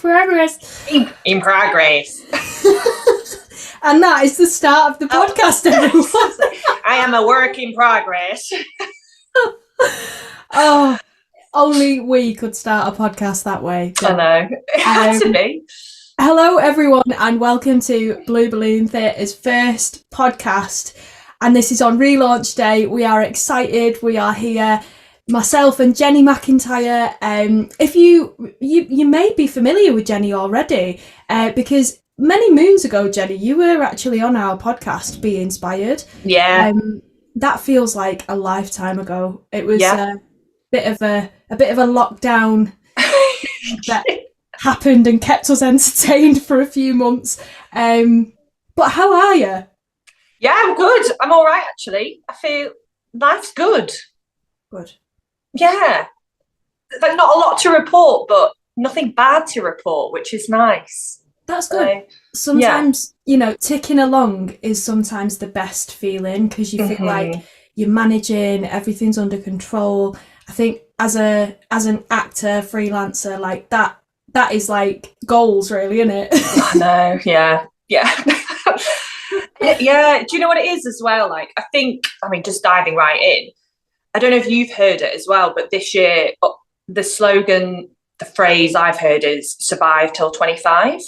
progress. In progress. And that is the start of the podcast, everyone. I am a work in progress. Oh, only we could start a podcast that way. I know. It had to be. Hello, everyone, and welcome to Blue Balloon Theatre's first podcast. And this is on relaunch day. We are excited. We are here. Myself and Jenny McIntyre. If you may be familiar with Jenny already, because many moons ago, Jenny, you were actually on our podcast, Be Inspired. Yeah. That feels like a lifetime ago. It was a bit of a lockdown that happened and kept us entertained for a few months. But how are you? Yeah, I'm good. I'm all right, actually. I feel life's good. Good. Yeah. Like, not a lot to report, but nothing bad to report, which is nice. That's good. Sometimes, ticking along is sometimes the best feeling because you feel like you're managing, everything's under control. I think as an actor, freelancer, like that is like goals, really, isn't it? I know, yeah. Yeah, do you know what it is as well? Like, just diving right in, I don't know if you've heard it as well, but this year, the slogan, the phrase I've heard is survive till 25.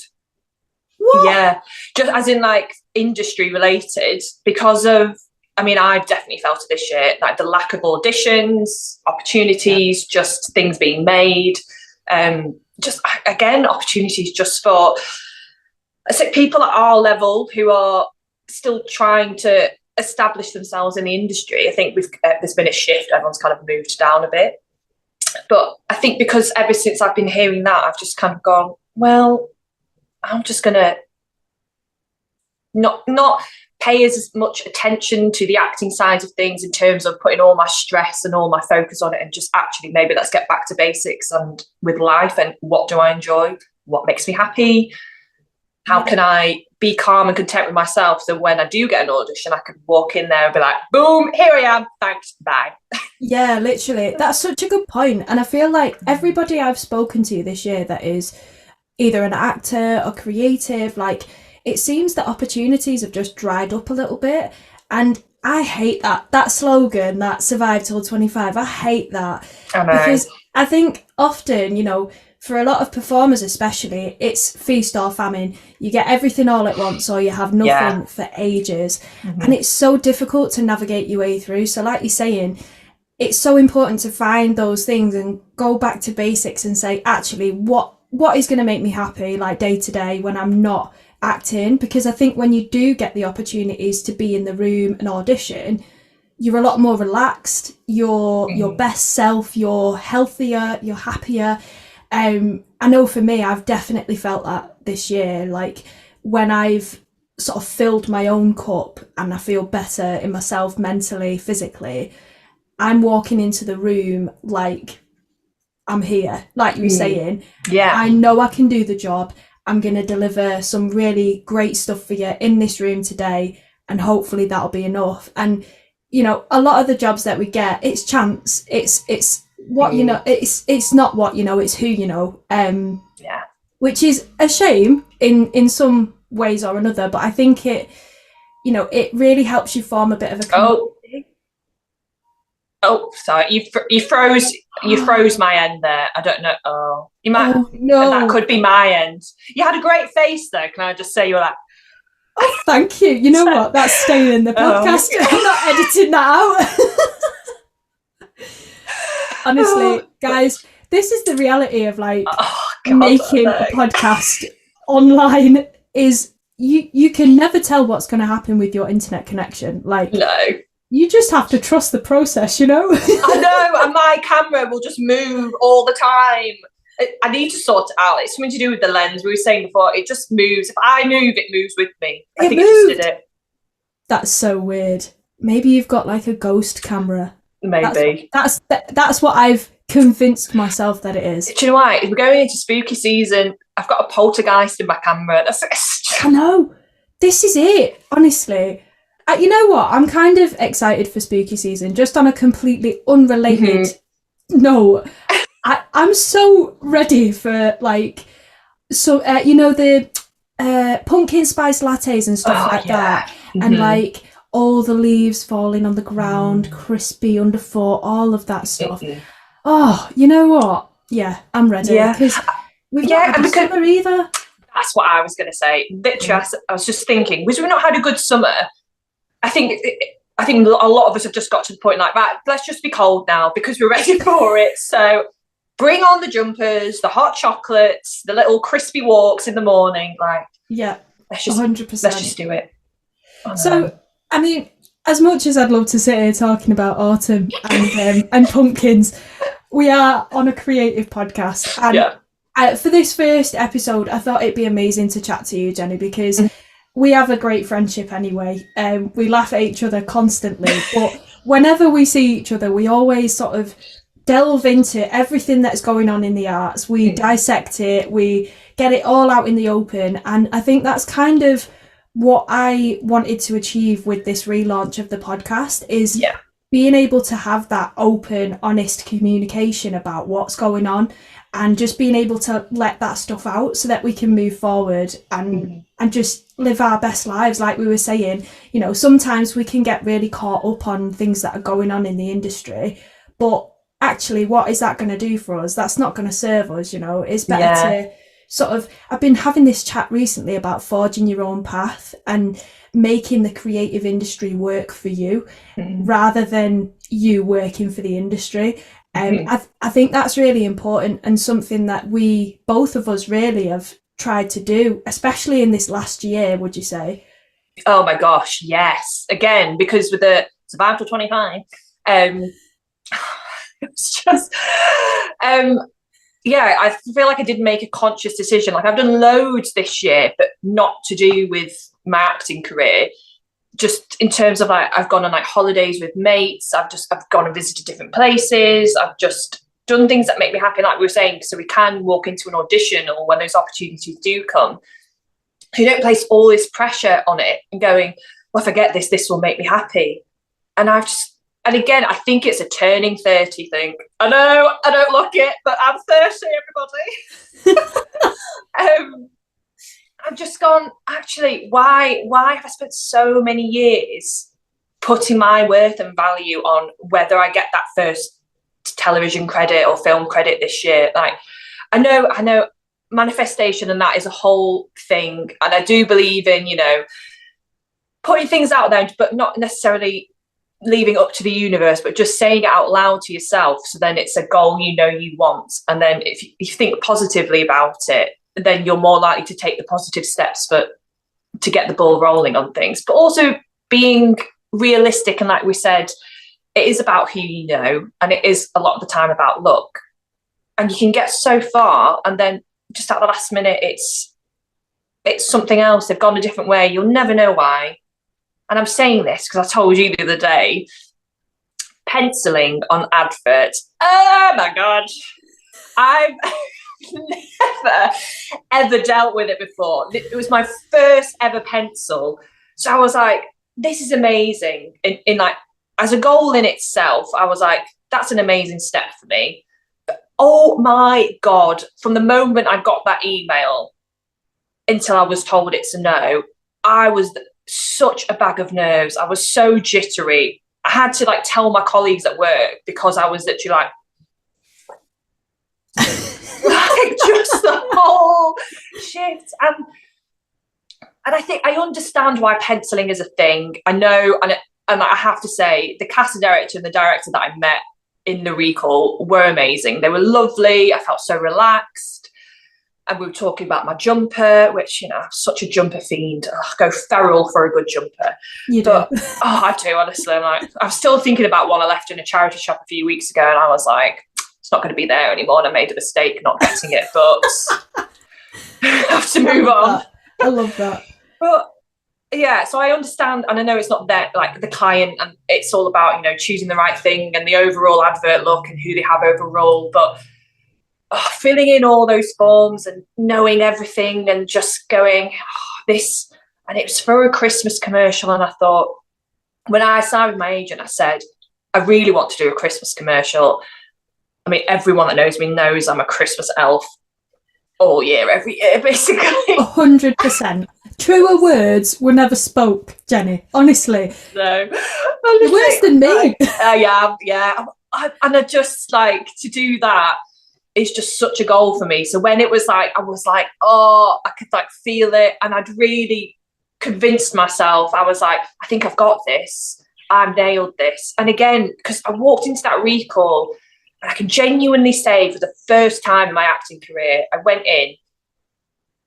What? Yeah, just as in like industry related, because of, I've definitely felt it this year, like the lack of auditions, opportunities, just things being made. Just again, opportunities just for people at our level who are still trying to establish themselves in the industry. I think there's been a shift. Everyone's kind of moved down a bit. But I think because ever since I've been hearing that, I've just kind of gone, well, I'm just going to not pay as much attention to the acting side of things in terms of putting all my stress and all my focus on it, and just actually maybe let's get back to basics and with life and what do I enjoy? What makes me happy? How can I be calm and content with myself so when I do get an audition, I can walk in there and be like, boom, here I am, thanks, bye. Yeah, literally. That's such a good point. And I feel like everybody I've spoken to this year that is either an actor or creative, like it seems that opportunities have just dried up a little bit. And I hate that slogan, that survive till 25. I hate that. I know. Because I think often, for a lot of performers especially, it's feast or famine. You get everything all at once or you have nothing for ages. And it's so difficult to navigate your way through. So like you're saying, it's so important to find those things and go back to basics and say, actually, what is going to make me happy, like day to day when I'm not acting? Because I think when you do get the opportunities to be in the room and audition, you're a lot more relaxed, you're your best self, you're healthier, you're happier. I know for me, I've definitely felt that this year, like when I've sort of filled my own cup and I feel better in myself mentally, physically, I'm walking into the room like I'm here, like you were saying. Yeah. I know I can do the job. I'm going to deliver some really great stuff for you in this room today, and hopefully that'll be enough. And, a lot of the jobs that we get, it's chance. It's what you know, it's not what you know, it's who you know. Which is a shame in some ways or another, but I think it really helps you form a bit of a community. Oh, sorry, you froze my end there. I don't know. Oh, you might. Oh, no, that could be my end. You had a great face there. Can I just say you were like? Oh, thank you. You know what? That's staying in the podcast. I'm not editing that out. Honestly, guys, this is the reality of making a podcast online. Is you can never tell what's going to happen with your internet connection. No. You just have to trust the process, I know, and my camera will just move all the time. I need to sort it out. It's something to do with the lens. We were saying before, it just moves. If I move, it moves with me. I think it just did it. That's so weird. Maybe you've got like a ghost camera. Maybe. That's what I've convinced myself that it is. Do you know why? We're going into spooky season. I've got a poltergeist in my camera. I know. This is it, honestly. You know what? I'm kind of excited for spooky season, just on a completely unrelated note. I'm so ready for so you know, the pumpkin spice lattes and stuff like that, and like all the leaves falling on the ground, crispy underfoot, all of that stuff. Oh, you know what? Yeah, I'm ready, because we've not had a summer either. That's what I was going to say. Literally, I was just thinking, because we've not had a good summer. I think a lot of us have just got to the point like, right, let's just be cold now because we're ready for it. So bring on the jumpers, the hot chocolates, the little crispy walks in the morning. Like, let's just 100%. Let's just do it. So, I mean, as much as I'd love to sit here talking about autumn and pumpkins, we are on a creative podcast. And for this first episode, I thought it'd be amazing to chat to you, Jenny, because we have a great friendship anyway. We laugh at each other constantly, but whenever we see each other, we always sort of delve into everything that's going on in the arts. We dissect it, we get it all out in the open. And I think that's kind of what I wanted to achieve with this relaunch of the podcast, is being able to have that open, honest communication about what's going on, and just being able to let that stuff out so that we can move forward and just live our best lives. Like we were saying, you know, sometimes we can get really caught up on things that are going on in the industry, but actually, what is that going to do for us? That's not going to serve us, you know. It's better to sort of, I've been having this chat recently about forging your own path and making the creative industry work for you rather than you working for the industry. I think that's really important, and something that we, both of us, really have tried to do, especially in this last year, would you say? Oh my gosh, yes. Again, because with the Survive Till 25, it's just, I feel like I did make a conscious decision. Like, I've done loads this year, but not to do with my acting career. Just in terms of, like, I've gone on like holidays with mates. I've gone and visited different places. I've just done things that make me happy, like we were saying, so we can walk into an audition or when those opportunities do come. You don't place all this pressure on it and going, well, if I get this, this will make me happy. And again, I think it's a turning 30 thing. I know I don't look it, but I'm 30, everybody. I've just gone, actually, why have I spent so many years putting my worth and value on whether I get that first television credit or film credit this year? Like, I know manifestation and that is a whole thing. And I do believe in, you know, putting things out there, but not necessarily leaving up to the universe, but just saying it out loud to yourself. So then it's a goal you know you want. And then if you think positively about it, then you're more likely to take the positive steps to get the ball rolling on things. But also being realistic, and like we said, it is about who you know, and it is a lot of the time about luck. And you can get so far, and then just at the last minute, it's something else. They've gone a different way. You'll never know why. And I'm saying this because I told you the other day, penciling on adverts. Oh my God. I've never, ever dealt with it before. It was my first ever pencil. So I was like, this is amazing. In like, as a goal in itself, I was like, that's an amazing step for me. But oh my God, from the moment I got that email until I was told it's a no, I was such a bag of nerves. I was so jittery. I had to like tell my colleagues at work because I was literally like just the whole shift. And I think I understand why penciling is a thing. I know, and I have to say, the casting director and the director that I met in the recall were amazing. They were lovely. I felt so relaxed. And we were talking about my jumper, which, you know, I'm such a jumper fiend. I go feral for a good jumper. You do. But, I do, honestly. I'm still thinking about one I left in a charity shop a few weeks ago, and I was like, it's not going to be there anymore, and I made a mistake not getting it, but I have to move on. I love that. But yeah, so I understand, and I know it's not that, like, the client, and it's all about, you know, choosing the right thing and the overall advert look and who they have overall, but filling in all those forms and knowing everything and just going, this, and it was for a Christmas commercial. And I thought, when I signed with my agent, I said, I really want to do a Christmas commercial. I mean, everyone that knows me knows I'm a Christmas elf all year, every year, basically. 100%. Truer words were never spoke, Jenny. Honestly. No. You're worse than me. Yeah. And I just like to do that is just such a goal for me. So when it was like, I was like, oh, I could like feel it. And I'd really convinced myself. I was like, I think I've got this. I've nailed this. And again, because I walked into that recall, and I can genuinely say for the first time in my acting career, I went in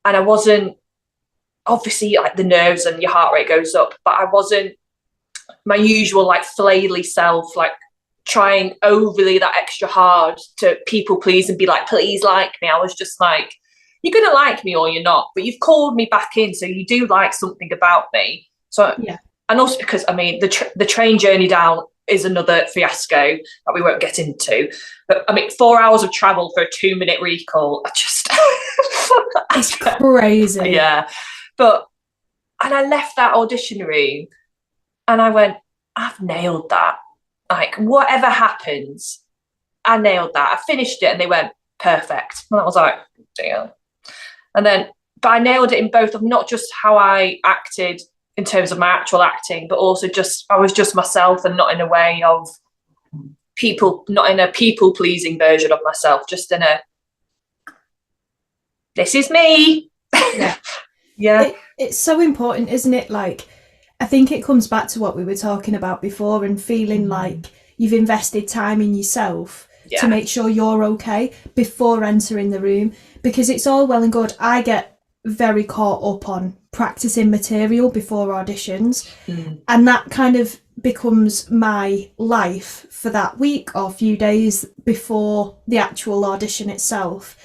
and I wasn't, obviously like the nerves and your heart rate goes up, but I wasn't my usual like flaily self, like trying overly that extra hard to people please and be like, please like me. I was just like, you're going to like me or you're not, but you've called me back in, so you do like something about me. So yeah. And also because, I mean, the train journey down is another fiasco that we won't get into. But I mean, 4 hours of travel for a 2-minute recall, I just... It's crazy. Yeah. And I left that audition room and I went, I've nailed that. Like, whatever happens, I nailed that. I finished it and they went, perfect. And I was like, deal. And then, but I nailed it in both of not just how I acted in terms of my actual acting, but also just, I was just myself and not in a way of not in a people-pleasing version of myself, just in a, this is me. Yeah. Yeah. It's so important, isn't it? Like, I think it comes back to what we were talking about before and feeling like you've invested time in yourself to make sure you're okay before entering the room, because it's all well and good. I get very caught up on practicing material before auditions, and that kind of becomes my life for that week or few days before the actual audition itself.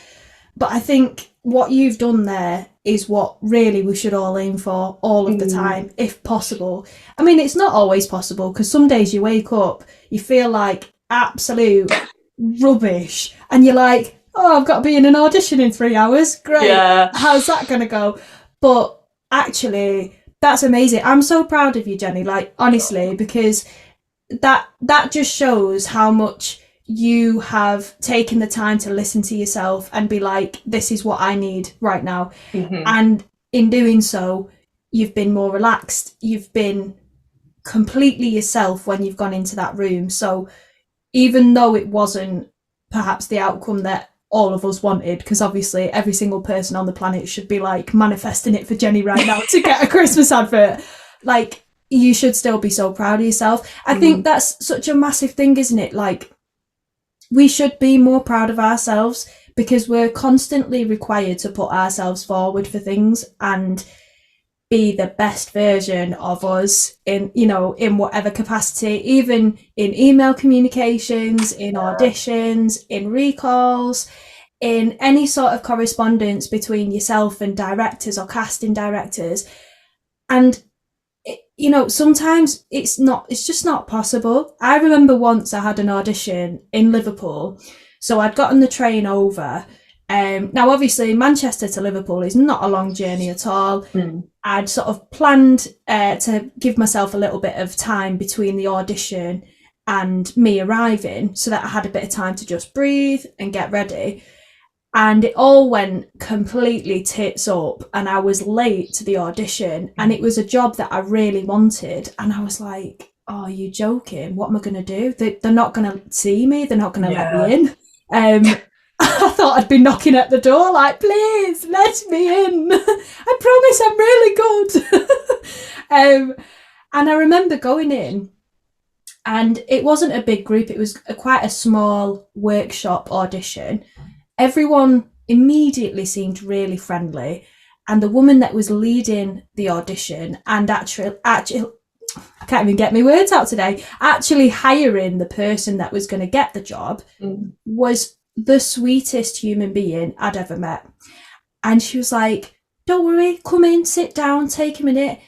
But I think what you've done there is what really we should all aim for all of the time, if possible. I mean, it's not always possible, because some days you wake up, you feel like absolute rubbish, and you're like, oh, I've got to be in an audition in 3 hours. Great. Yeah. How's that going to go? But actually, that's amazing. I'm so proud of you, Jenny, like, honestly, because that just shows how much you have taken the time to listen to yourself and be like, this is what I need right now. And in doing so, you've been more relaxed. You've been completely yourself when you've gone into that room. So even though it wasn't perhaps the outcome that all of us wanted, because obviously every single person on the planet should be like manifesting it for Jenny right now to get a Christmas advert, like, you should still be so proud of yourself. I think that's such a massive thing, isn't it? Like, we should be more proud of ourselves, because we're constantly required to put ourselves forward for things and be the best version of us in, you know, in whatever capacity, even in email communications, in auditions, in recalls, in any sort of correspondence between yourself and directors or casting directors. And you know, sometimes it's just not possible. I remember once I had an audition in Liverpool. So I'd gotten the train over. Now, obviously, Manchester to Liverpool is not a long journey at all. I'd sort of planned to give myself a little bit of time between the audition and me arriving, so that I had a bit of time to just breathe and get ready. And it all went completely tits up, and I was late to the audition, and it was a job that I really wanted. And I was like, oh, are you joking? What am I going to do? They're not going to see me. They're not going to let me in. I thought I'd be knocking at the door like, please, let me in. I promise I'm really good. And I remember going in, and it wasn't a big group. It was quite a small workshop audition. Everyone immediately seemed really friendly, and the woman that was leading the audition and actually I can't even get my words out today, actually hiring the person that was going to get the job was the sweetest human being I'd ever met. And she was like, don't worry, come in, sit down, take a minute.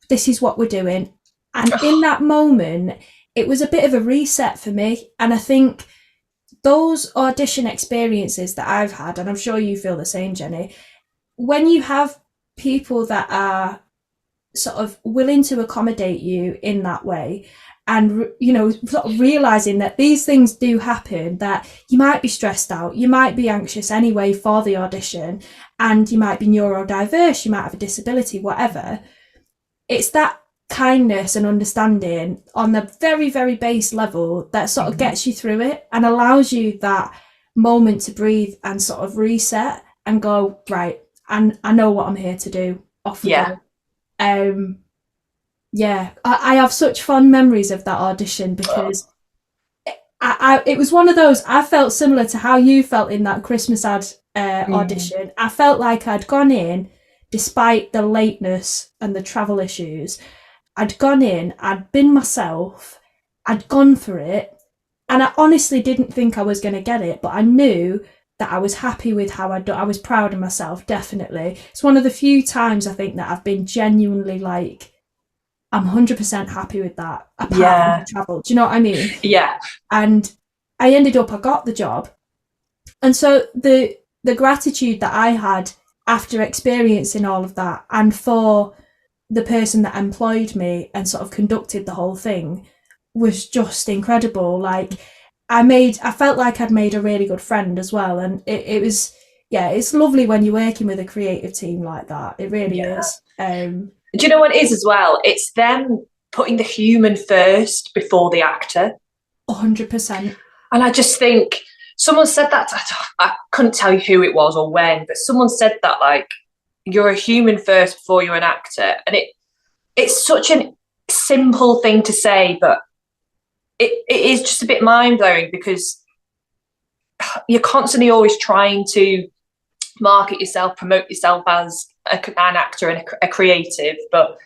This is what we're doing. And in that moment, it was a bit of a reset for me. And I think those audition experiences that I've had, and I'm sure you feel the same, Jenny, when you have people that are sort of willing to accommodate you in that way and, you know, sort of realizing that these things do happen, that you might be stressed out, you might be anxious anyway for the audition, and you might be neurodiverse, you might have a disability, whatever. It's that kindness and understanding on the very, very base level that sort of gets you through it and allows you that moment to breathe and sort of reset and go, right, and I know what I'm here to do. Off we go. I have such fond memories of that audition because it was one of those, I felt similar to how you felt in that Christmas ad audition. I felt like I'd gone in, despite the lateness and the travel issues, I'd gone in, I'd been myself, I'd gone for it, and I honestly didn't think I was going to get it, but I knew that I was happy with how I'd done. I was proud of myself, definitely. It's one of the few times I think that I've been genuinely like, I'm 100% happy with that, apart from the travel. Do you know what I mean? Yeah. And I got the job. And so the gratitude that I had after experiencing all of that, and for the person that employed me and sort of conducted the whole thing, was just incredible. Like, I felt like I'd made a really good friend as well. And it was, it's lovely when you're working with a creative team like that. It really is. Do you know what it is as well? It's them putting the human first before the actor. 100%. And I just think someone said that, I couldn't tell you who it was or when, but someone said that, like, you're a human first before you're an actor. And it's such a simple thing to say, but it is just a bit mind-blowing, because you're constantly always trying to market yourself, promote yourself as an actor and a creative, but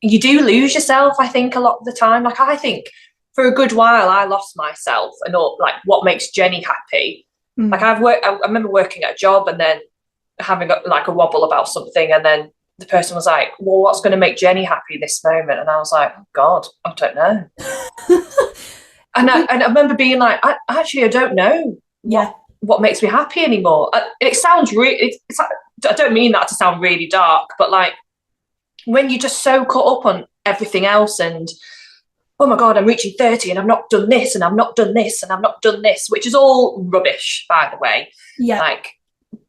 you do lose yourself, I think, a lot of the time. Like, I think for a good while I lost myself and all, like, what makes Jenny happy. Like, I remember working at a job and then having a wobble about something, and then the person was like, well, what's going to make Jenny happy this moment? And I was like, oh God, I don't know. and I remember being like, I don't know what makes me happy anymore. It sounds really, it's like, I don't mean that to sound really dark, but like, when you're just so caught up on everything else and, oh my God, I'm reaching 30 and I've not done this and I've not done this and I've not done this, which is all rubbish, by the way. Like,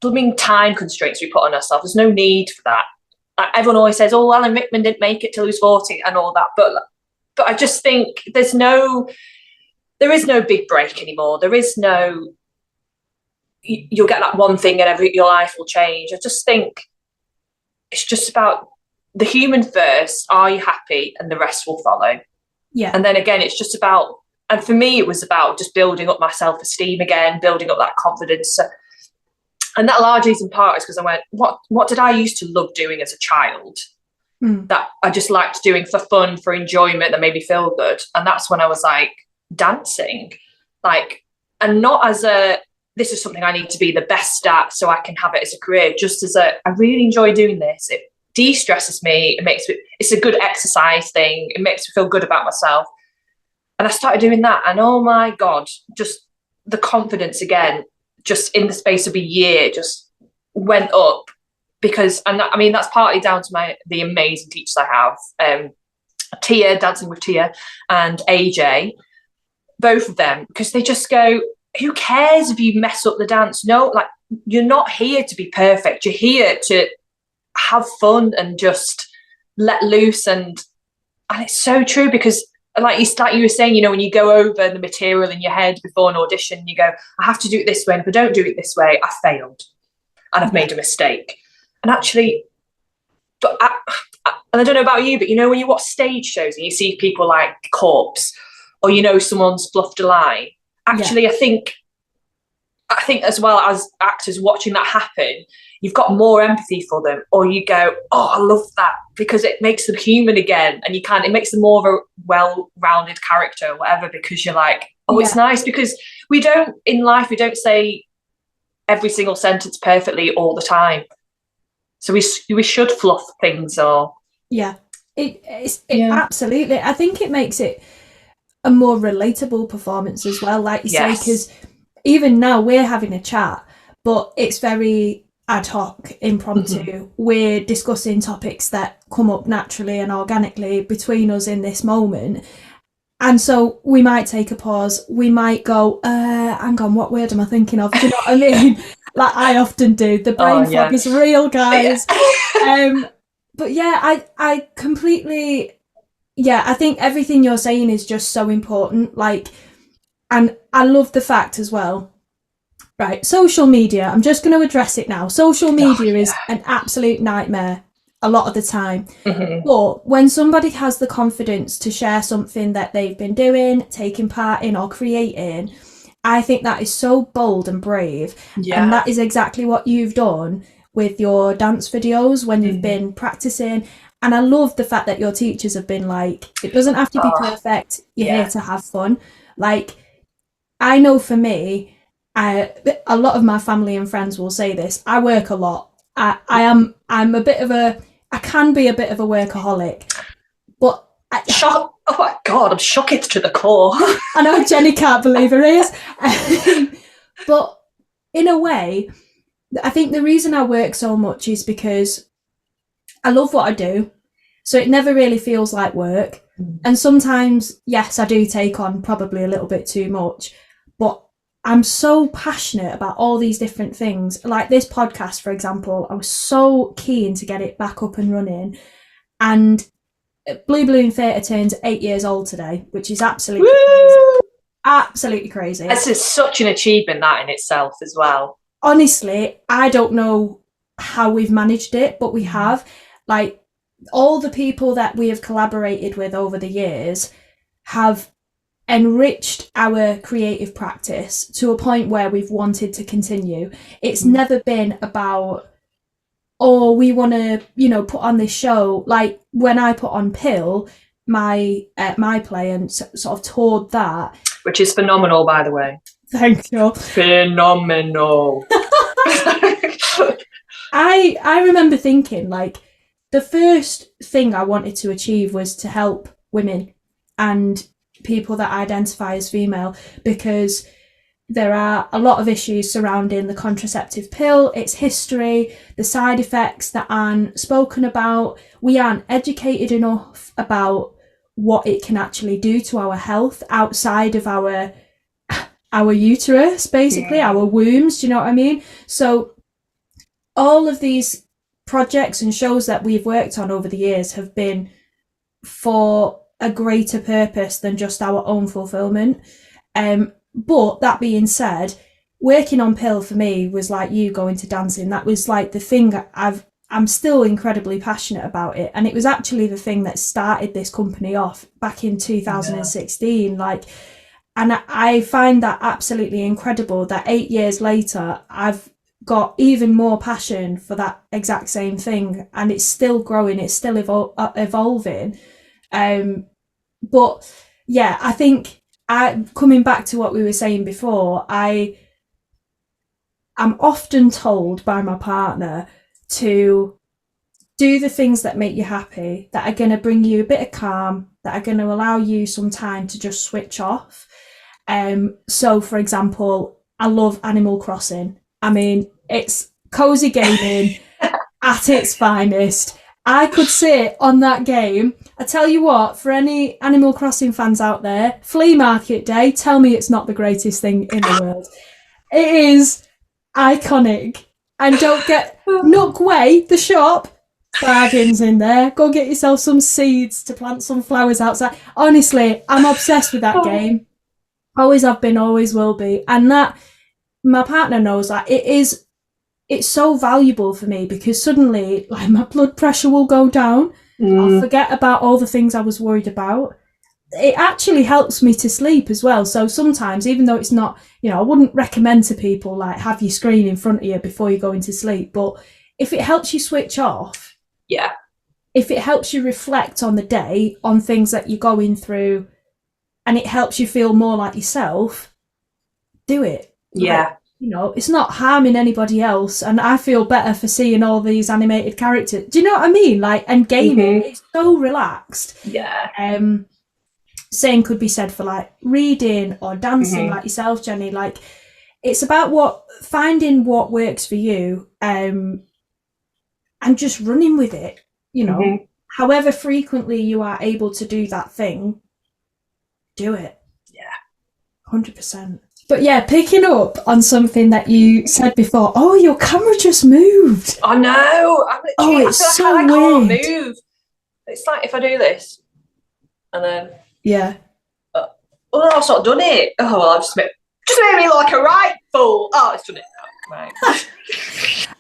blooming time constraints we put on ourselves. There's no need for that. Like, everyone always says, oh, Alan Rickman didn't make it till he was 40 and all that. But I just think there is no big break anymore. There is no, you'll get that one thing and your life will change. I just think it's just about the human first. Are you happy? And the rest will follow. Yeah. And then again, it's just about, and for me, it was about just building up my self-esteem again, building up that confidence. And that largely is in part is because I went, what did I used to love doing as a child that I just liked doing for fun, for enjoyment, that made me feel good? And that's when I was like, dancing, like, and not as this is something I need to be the best at so I can have it as a career, just as I really enjoy doing this. It de-stresses me. It's a good exercise thing. It makes me feel good about myself. And I started doing that, and oh my God, just the confidence again, just in the space of a year, just went up. Because, and that, I mean, that's partly down to the amazing teachers I have, Tia, Dancing with Tia, and AJ, both of them, because they just go, who cares if you mess up the dance? No, like, you're not here to be perfect. You're here to have fun and just let loose. And it's so true, because like you were saying, you know, when you go over the material in your head before an audition, you go, I have to do it this way, and if I don't do it this way, I failed and I've made a mistake. And actually, but and I don't know about you, but you know, when you watch stage shows and you see people like Corpse, or you know, someone's fluffed a line, actually, I think as well as actors watching that happen, you've got more empathy for them, or you go, oh, I love that, because it makes them human again, and it makes them more of a well-rounded character or whatever, because you're like, oh, it's nice, because in life we don't say every single sentence perfectly all the time, so we should fluff things. Or absolutely. I think it makes it a more relatable performance as well, like you say, because even now we're having a chat, but it's very ad hoc, impromptu. We're discussing topics that come up naturally and organically between us in this moment. And so we might take a pause. We might go, hang on, what word am I thinking of? Do you know what I mean? Like I often do. The brain fog is real, guys. But yeah, I completely, I think everything you're saying is just so important. Like, and I love the fact as well, right? Social media, I'm just going to address it now. Social media is an absolute nightmare a lot of the time. But when somebody has the confidence to share something that they've been doing, taking part in, or creating, I think that is so bold and brave. And that is exactly what you've done with your dance videos when you've been practicing. And I love the fact that your teachers have been like, it doesn't have to be perfect. You're here to have fun. Like, I know for me, a lot of my family and friends will say this. I work a lot. I'm a bit of I can be a bit of a workaholic, but oh my God, I'm shocked to the core. I know Jenny can't believe her ears. But in a way, I think the reason I work so much is because I love what I do. So it never really feels like work. And sometimes, yes, I do take on probably a little bit too much, but I'm so passionate about all these different things. Like this podcast, for example, I was so keen to get it back up and running. And Blue Balloon Theatre turns 8 years old today, which is absolutely crazy. Absolutely crazy. This is such an achievement, that in itself as well. Honestly, I don't know how we've managed it, but we have. Like, all the people that we have collaborated with over the years have enriched our creative practice to a point where we've wanted to continue. It's never been about, oh, we want to, put on this show. Like when I put on Pill, my play, and sort of toured that. Which is phenomenal, by the way. Thank you. Phenomenal. I remember thinking, like, the first thing I wanted to achieve was to help women and people that identify as female, because there are a lot of issues surrounding the contraceptive pill, its history, the side effects that aren't spoken about. We aren't educated enough about what it can actually do to our health outside of our uterus, basically, our wombs. Do you know what I mean? So all of these projects and shows that we've worked on over the years have been for a greater purpose than just our own fulfillment. But that being said, working on Pill for me was like you going to dancing. That was like the thing I'm still incredibly passionate about it. And it was actually the thing that started this company off back in 2016. And I find that absolutely incredible that 8 years later, I've got even more passion for that exact same thing. And it's still growing, it's still evolving. But yeah, I think coming back to what we were saying before, I'm often told by my partner to do the things that make you happy, that are going to bring you a bit of calm, that are going to allow you some time to just switch off. So for example, I love Animal Crossing. I mean, it's cozy gaming at its finest. I could sit on that game. I tell you what, for any Animal Crossing fans out there, flea market day, tell me it's not the greatest thing in the world. It is iconic. And don't get Nookway, the shop, bargains in there. Go get yourself some seeds to plant some flowers outside. Honestly, I'm obsessed with that game. Always have been, always will be. And that, my partner knows that it's so valuable for me, because suddenly, like, my blood pressure will go down. I'll forget about all the things I was worried about. It actually helps me to sleep as well. So sometimes, even though it's not, I wouldn't recommend to people, like, have your screen in front of you before you go into sleep. But if it helps you switch off, if it helps you reflect on the day, on things that you're going through, and it helps you feel more like yourself, do it. Yeah. It's not harming anybody else, and I feel better for seeing all these animated characters. Do you know what I mean? Like, and gaming, it's so relaxed. Yeah. Same could be said for like reading or dancing, like yourself, Jenny. Like, it's about finding what works for you, and just running with it, you know. Mm-hmm. However frequently you are able to do that thing, do it. Yeah. 100%. But yeah, picking up on something that you said before, oh, your camera just moved. I know. It's so weird. I can't move. It's like if I do this and then I've sort of done it. Oh well, I've just made me look like a right fool. Oh, it's done it now. Right.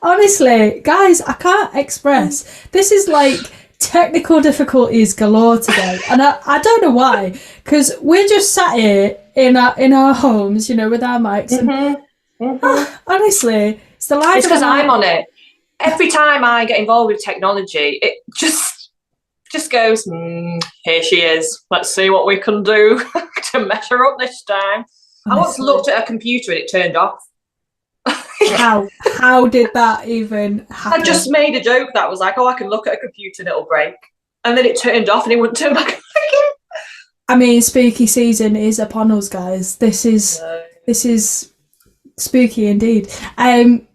Honestly, guys, I can't express. This is like technical difficulties galore today, and I don't know why, because we're just sat here in our homes, you know, with our mics, and honestly, it's the life. It's because I'm on it. Every time I get involved with technology, it just goes, here she is. Let's see what we can do to measure up this time. Honestly. I once looked at a computer and it turned off. How did that even happen? I just made a joke that was like, oh, I can look at a computer and it'll break. And then it turned off and it wouldn't turn back on again. I mean, spooky season is upon us, guys. This is spooky indeed. Anyway.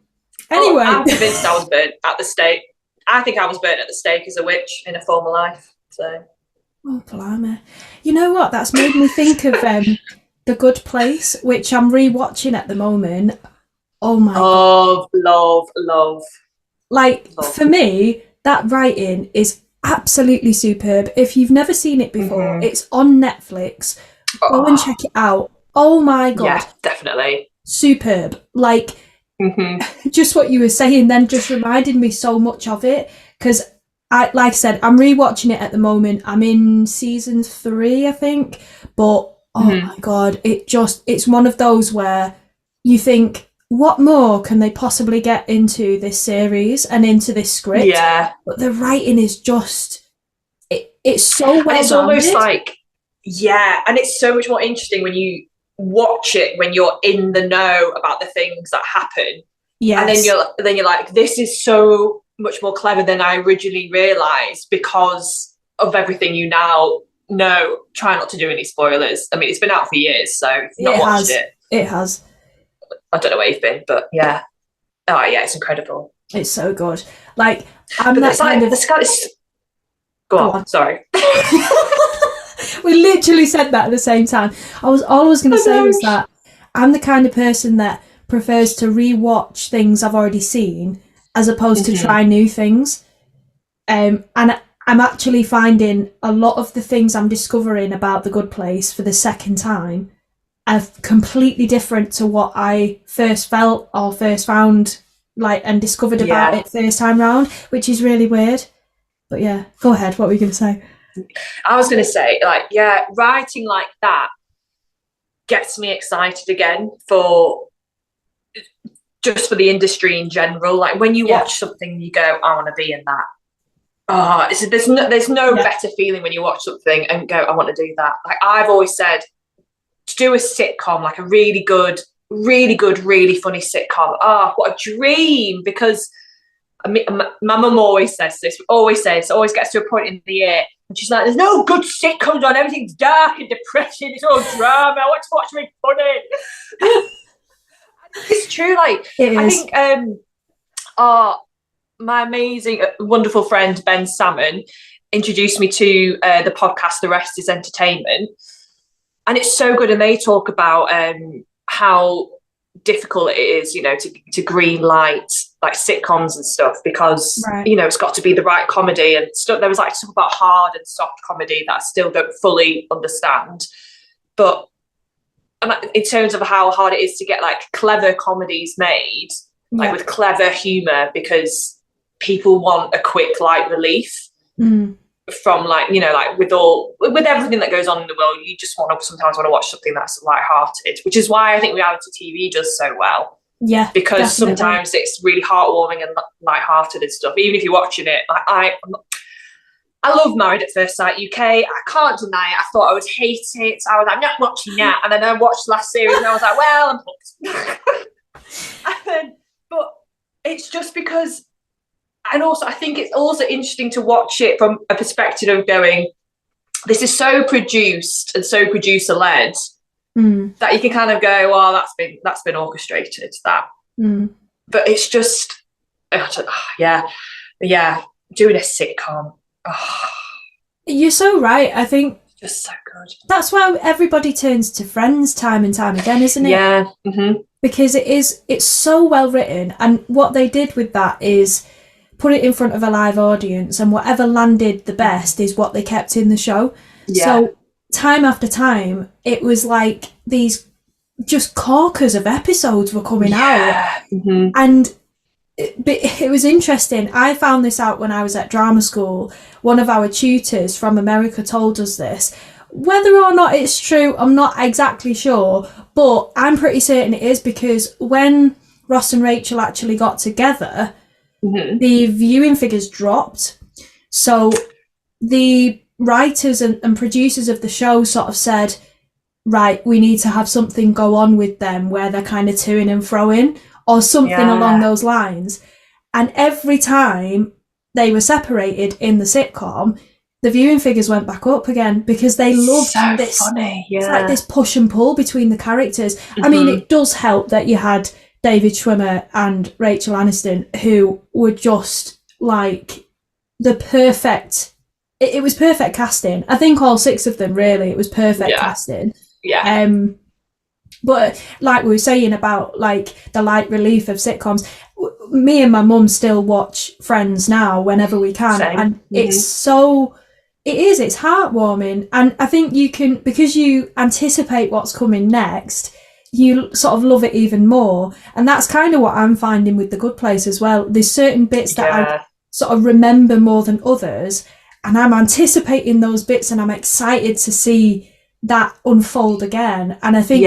I'm convinced I was burnt at the stake. I think I was burnt at the stake as a witch in a former life. So. Oh, blimey. You know what? That's made me think of The Good Place, which I'm rewatching at the moment. Oh my God. Love. Like, for me, that writing is absolutely superb. If you've never seen it before, it's on Netflix. Go and check it out. Oh my God. Yeah, definitely. Superb. Like, just what you were saying then just reminded me so much of it, because like I said, I'm rewatching it at the moment. I'm in season 3, I think, but oh my God, it's one of those where you think, what more can they possibly get into this series and into this script? Yeah. But the writing is just, it's so well and it's almost like, and it's so much more interesting when you watch it, when you're in the know about the things that happen. Yes. And then you're like, this is so much more clever than I originally realised because of everything you now know. Try not to do any spoilers. I mean, it's been out for years, so if you've not watched it. It has. I don't know where you've been, but yeah. Oh yeah, it's incredible. It's so good. Like, the sky is... Go on. Sorry. We literally said that at the same time. All I was going to say was that I'm the kind of person that prefers to rewatch things I've already seen as opposed to try new things. And I'm actually finding a lot of the things I'm discovering about The Good Place for the second time are completely different to what I first felt or first found, like, and discovered about it first time round, which is really weird. But yeah, go ahead. What were you going to say? I was going to say, like, writing like that gets me excited again for the industry in general. Like, when you watch something, you go, I want to be in that. There's no better feeling when you watch something and go, I want to do that. Like, I've always said, to do a sitcom, like a really good, really funny sitcom. Oh, what a dream! Because my mum always says this. Always gets to a point in the year, and she's like, "There's no good sitcoms on. Everything's dark and depressing. It's all drama. I want to watch something funny." It's true. Like, I think, my amazing, wonderful friend Ben Salmon introduced me to the podcast "The Rest Is Entertainment." And it's so good, and they talk about how difficult it is, you know, to green light like sitcoms and stuff, because you know, it's got to be the right comedy and stuff. There was like stuff about hard and soft comedy that I still don't fully understand, but in terms of how hard it is to get like clever comedies made, like with clever humour, because people want a quick light relief. From, like, you know, like with everything that goes on in the world, you just sometimes want to watch something that's light-hearted, which is why I think reality TV does so well. Yeah, because definitely. Sometimes it's really heartwarming and light-hearted and stuff. Even if you're watching it, like I love Married at First Sight UK. I can't deny it. I thought I would hate it. I was like, I'm not watching that. And then I watched last series and I was like, well, I'm hooked. But it's just because. And also, I think it's also interesting to watch it from a perspective of going, this is so produced and so producer-led that you can kind of go, well, that's been orchestrated, that. But it's just, yeah, doing a sitcom. Oh. You're so right. I think just so good. That's why everybody turns to Friends time and time again, isn't it? Yeah. Because it's so well written, and what they did with that is put it in front of a live audience, and whatever landed the best is what they kept in the show. Yeah. So time after time, it was like these just corkers of episodes were coming out, and it was interesting. I found this out when I was at drama school. One of our tutors from America told us this. Whether or not it's true, I'm not exactly sure, but I'm pretty certain it is, because when Ross and Rachel actually got together, the viewing figures dropped. So the writers and producers of the show sort of said, right, we need to have something go on with them where they're kind of toing and froing, or something along those lines. And every time they were separated in the sitcom, the viewing figures went back up again, because they loved this. Funny. Yeah. It's like this push and pull between the characters. I mean, it does help that you had David Schwimmer and Rachel Aniston, who were just like the perfect. It was perfect casting. I think all 6 of them, really, it was perfect casting. Yeah. But like we were saying about like the light relief of sitcoms, me and my mum still watch Friends now whenever we can. Same. And it's heartwarming. And I think you can, because you anticipate what's coming next, you sort of love it even more. And that's kind of what I'm finding with The Good Place as well. There's certain bits that I sort of remember more than others, and I'm anticipating those bits, and I'm excited to see that unfold again. And I think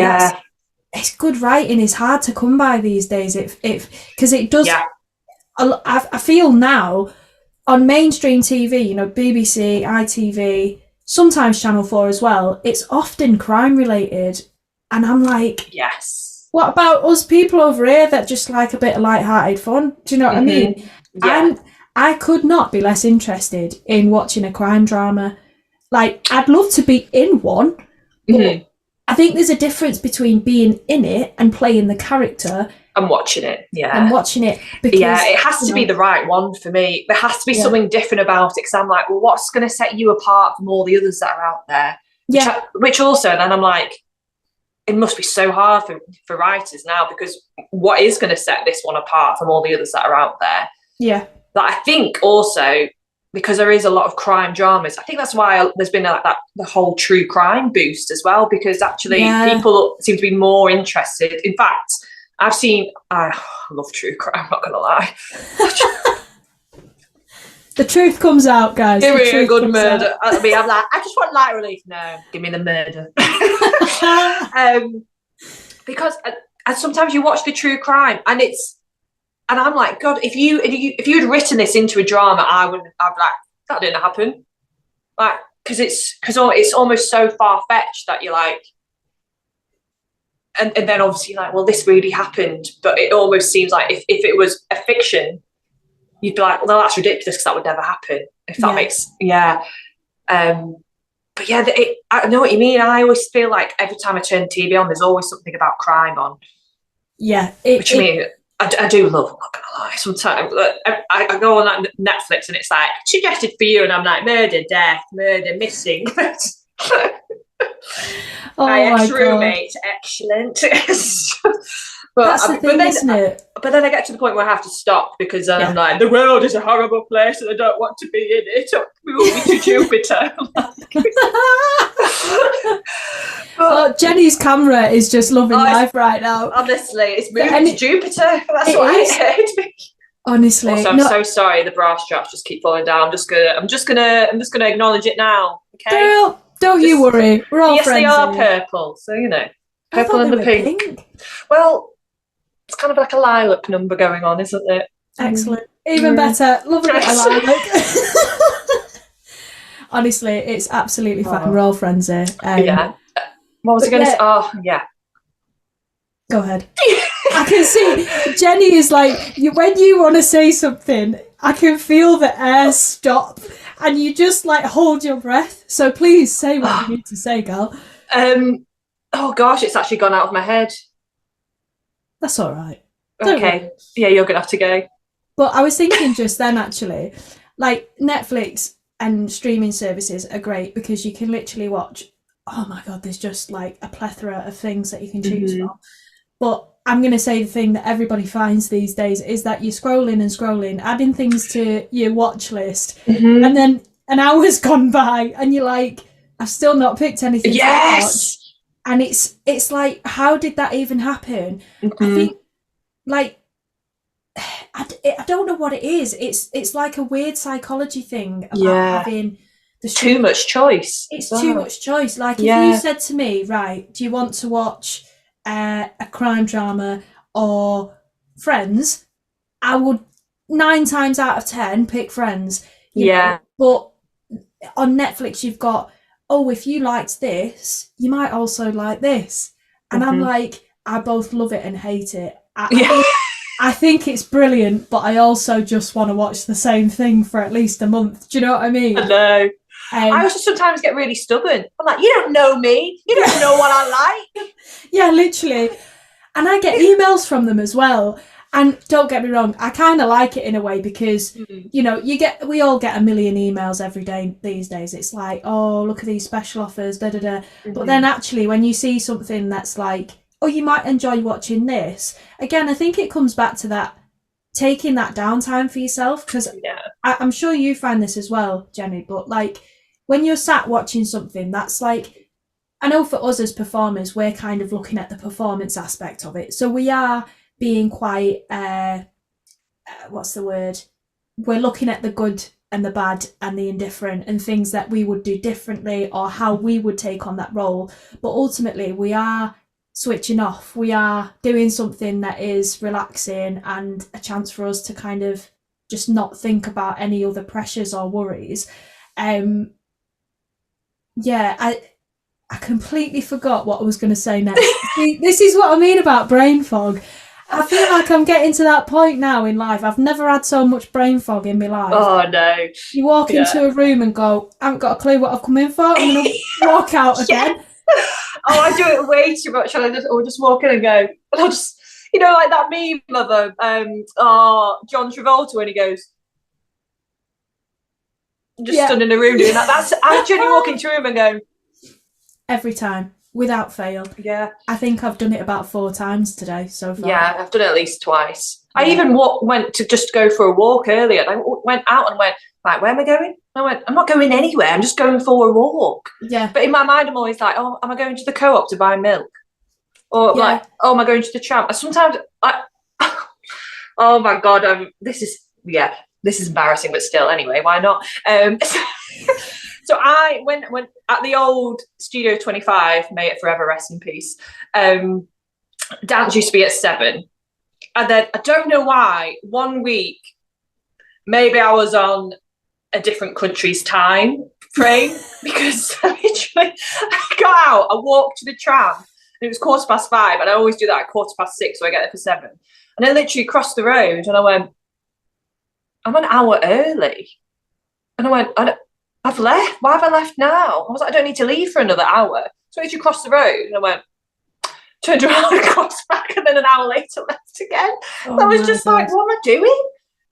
it's good writing is hard to come by these days, because it does. I feel now on mainstream TV, you know, BBC, ITV, sometimes Channel 4 as well, it's often crime related, and I'm like, what about us people over here that just like a bit of light-hearted fun? Do you know what I mean? I could not be less interested in watching a crime drama. Like, I'd love to be in one, but I think there's a difference between being in it and playing the character and watching it. Because, it has to be the right one for me. There has to be something different about it, because I'm like, well, what's going to set you apart from all the others that are out there? Which also, then I'm like, it must be so hard for writers now, because what is going to set this one apart from all the others that are out there? But I think also, because there is a lot of crime dramas, I think that's why there's been like the whole true crime boost as well, because actually people seem to be more interested. In fact, I love true crime, I'm not going to lie. The truth comes out, guys. Give me a good murder. I mean, I'm like, I just want light relief. No, give me the murder. Because sometimes you watch the true crime, and I'm like, God, if you'd written this into a drama, I'd be like, that didn't happen. Like, because it's almost so far fetched that you're like, and then obviously you're like, well, this really happened, but it almost seems like if it was a fiction, you'd be like, well, that's ridiculous, because that would never happen. If that makes but I know what you mean. I always feel like every time I turn TV on, there's always something about crime on. Which I mean, I do love, I'm not going to lie. Sometimes I go on Netflix and it's like, suggested for you, and I'm like, murder, death, murder, missing. My ex-roommate, excellent. That's the thing, isn't it? But then I get to the point where I have to stop, because I'm like, the world is a horrible place and I don't want to be in it. Move me to Jupiter. Jenny's camera is just loving life right now. Honestly, it's moving to Jupiter. That's what I heard. Honestly, also, I'm so sorry. The bra straps just keep falling down. I'm just gonna acknowledge it now. Okay. Girl, don't you worry. We're all friends. Yes, they are purple. So purple and the pink. Well, it's kind of like a lilac number going on, isn't it? Excellent. Even better. Love a bit of lilac. Honestly, it's absolutely fine. We're all friends here. What was I going to say? Oh, yeah. Go ahead. I can see Jenny is like, when you want to say something, I can feel the air stop, and you just like hold your breath. So please say what you need to say, girl. Oh gosh, it's actually gone out of my head. That's all right. Okay. Yeah, you're gonna have to go. But I was thinking just then, actually, like Netflix and streaming services are great because you can literally watch. Oh my god, there's just like a plethora of things that you can choose from. But I'm going to say the thing that everybody finds these days is that you're scrolling and scrolling, adding things to your watch list, and then an hour's gone by, and you're like, I've still not picked anything to watch. And it's like, how did that even happen? I think, like, I don't know what it is. It's like a weird psychology thing about having too much choice. It's too much choice. Like, if you said to me, right, do you want to watch a crime drama or Friends, I would 9 times out of 10 pick Friends. You know? But on Netflix, you've got, oh, if you liked this, you might also like this. And I'm like, I both love it and hate it. I think it's brilliant, but I also just want to watch the same thing for at least a month. Do you know what I mean? I know. I also sometimes get really stubborn. I'm like, you don't know me. You don't know what I like. Yeah, literally. And I get emails from them as well. And don't get me wrong, I kind of like it in a way because, you know, we all get a million emails every day these days. It's like, oh, look at these special offers, da da da. But then actually, when you see something that's like, oh, you might enjoy watching this, again, I think it comes back to that taking that downtime for yourself. Because I'm sure you find this as well, Jenny, but like when you're sat watching something that's like, I know for us as performers, we're kind of looking at the performance aspect of it. So we are being quite, what's the word? We're looking at the good and the bad and the indifferent and things that we would do differently or how we would take on that role. But ultimately, we are switching off. We are doing something that is relaxing and a chance for us to kind of just not think about any other pressures or worries. I completely forgot what I was going to say next. See, this is what I mean about brain fog. I feel like I'm getting to that point now in life. I've never had so much brain fog in my life. Oh, no. You walk into a room and go, I haven't got a clue what I've come in for. I'm going to walk out again. Oh, I do it way too much. And I'll just walk in and go, and I'll just, you know, like that meme of John Travolta when he goes, just stood in a room doing that. I genuinely walk into a room and go. Every time, without fail. Yeah. I think I've done it about 4 times today so far. Yeah, I've done it at least twice. Yeah. I even went to just go for a walk earlier. And I went out and went, like, where am I going? I went, I'm not going anywhere. I'm just going for a walk. Yeah. But in my mind, I'm always like, oh, am I going to the co-op to buy milk? Or like, oh, am I going to the tram? Sometimes, oh my God, this is embarrassing, but still, anyway, why not? So I went at the old Studio 25, may it forever rest in peace. Dance used to be at 7. And then I don't know why, one week, maybe I was on a different country's time frame because literally I got out, I walked to the tram, and it was 5:15, and I always do that at 6:15, so I get there for 7. And I literally crossed the road and I went, I'm an hour early. And I went, I've left. Why have I left now? I was like, I don't need to leave for another hour. So I literally crossed the road and I went, turned around and crossed back, and then an hour later left again. I was just like, what am I doing?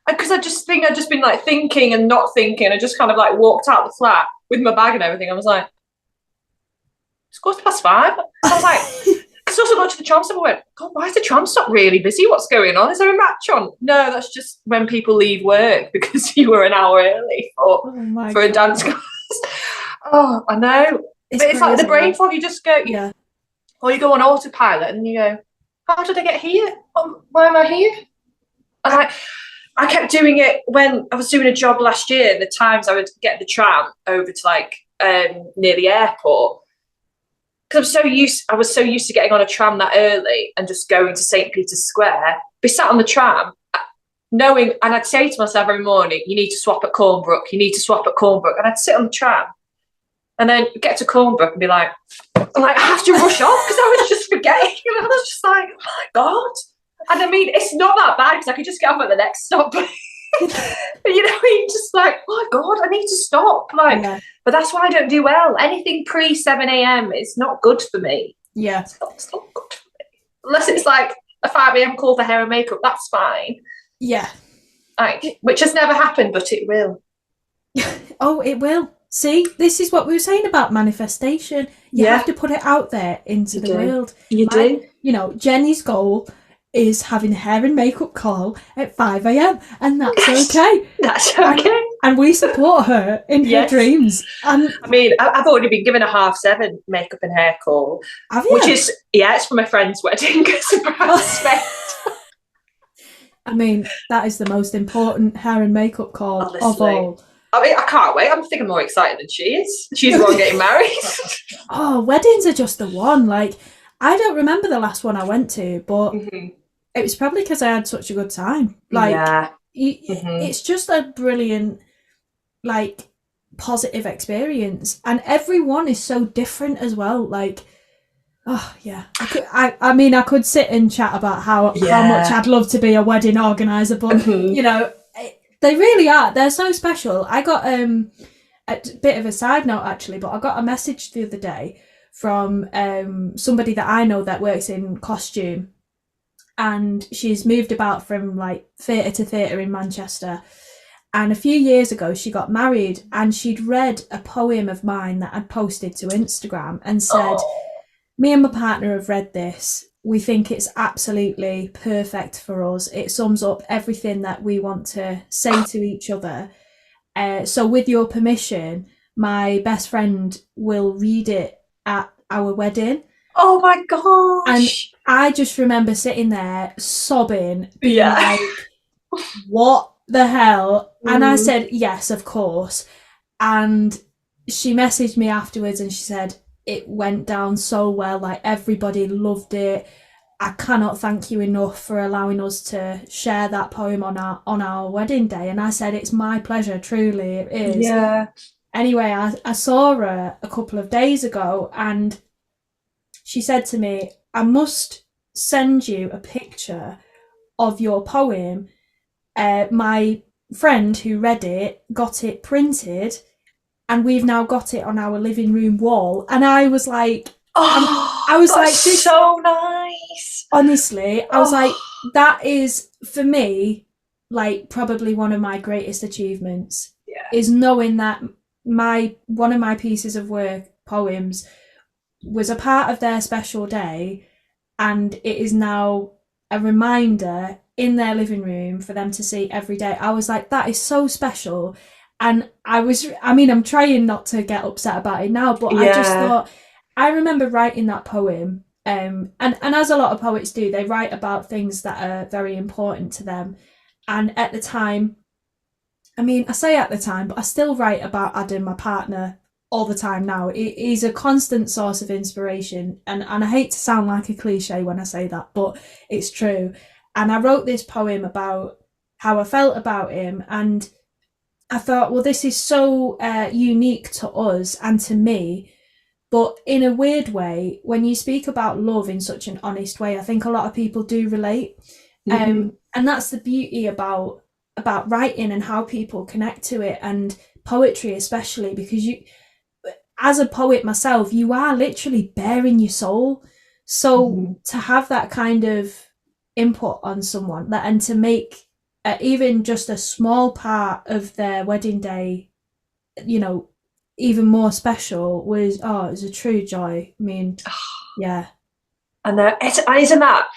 Because I just think I'd just been like thinking and not thinking. I just kind of like walked out the flat with my bag and everything. I was like, it's 5:15. I was like, because I also got to the tram stop and went, God, why is the tram stop really busy? What's going on? Is there a match on? No, that's just when people leave work because you were an hour early for a dance class. Oh, I know. It's like the brain fog. You just go, or you go on autopilot and you go, how did I get here? Why am I here? And I kept doing it when I was doing a job last year. The times I would get the tram over to like near the airport, because I was so used to getting on a tram that early and just going to St. Peter's Square, be sat on the tram, knowing, and I'd say to myself every morning, you need to swap at Cornbrook, and I'd sit on the tram and then get to Cornbrook and be like, I have to rush off because I was just forgetting, and I was just like, oh my God. And I mean, it's not that bad because I could just get off at the next stop. But you know, you're just like, oh my God, I need to stop. But that's why I don't do well. Anything pre 7 a.m. is not good for me. Yeah. It's not good for me. Unless it's like a 5 a.m. call for hair and makeup, that's fine. Yeah. Like, which has never happened, but it will. Oh, it will. See, this is what we were saying about manifestation. You have to put it out there into the world. You do. You know, Jenny's goal is having a hair and makeup call at 5 a.m. and that's okay. That's okay. And we support her in her dreams. And I mean, I've already been given a 7:30 makeup and hair call. Have you? Which is, it's from a friend's wedding. Surprise. I mean, that is the most important hair and makeup call of all. I mean, I can't wait. I think I'm more excited than she is. She's the one getting married. Oh, weddings are just the one. Like, I don't remember the last one I went to, but it was probably because I had such a good time. Like, it's just a brilliant, like, positive experience. And everyone is so different as well. Like, oh, yeah. I could sit and chat about how much I'd love to be a wedding organiser, but, you know, they really are. They're so special. I got a bit of a side note, actually, but I got a message the other day from somebody that I know that works in costume, and she's moved about from like theatre to theatre in Manchester. And a few years ago, she got married, and she'd read a poem of mine that I'd posted to Instagram and said, me and my partner have read this. We think it's absolutely perfect for us. It sums up everything that we want to say to each other. So with your permission, my best friend will read it at our wedding. Oh my gosh. And I just remember sitting there sobbing, being like, what the hell? And I said, yes, of course. And she messaged me afterwards and she said, it went down so well, like everybody loved it. I cannot thank you enough for allowing us to share that poem on our wedding day. And I said, it's my pleasure, truly, it is. Yeah. Anyway, I saw her a couple of days ago and she said to me, I must send you a picture of your poem. My friend who read it got it printed and we've now got it on our living room wall. And I was like, I was like, this so nice. Honestly, I was like, that is for me, like probably one of my greatest achievements is knowing that one of my pieces of work, poems, was a part of their special day, and it is now a reminder in their living room for them to see every day. I was like, that is so special. And I'm trying not to get upset about it now, but I just thought, I remember writing that poem, and as a lot of poets do, they write about things that are very important to them. And at the time, I say at the time, but I still write about Adam, my partner, all the time now. He's a constant source of inspiration, and I hate to sound like a cliche when I say that, but it's true. And I wrote this poem about how I felt about him, and I thought, well, this is so unique to us and to me. But in a weird way, when you speak about love in such an honest way, I think a lot of people do relate. And that's the beauty about writing and how people connect to it, and poetry especially, because you, as a poet myself, you are literally bearing your soul. So to have that kind of input on someone, and to make even just a small part of their wedding day, you know, even more special, was it was a true joy. I mean, yeah. And isn't that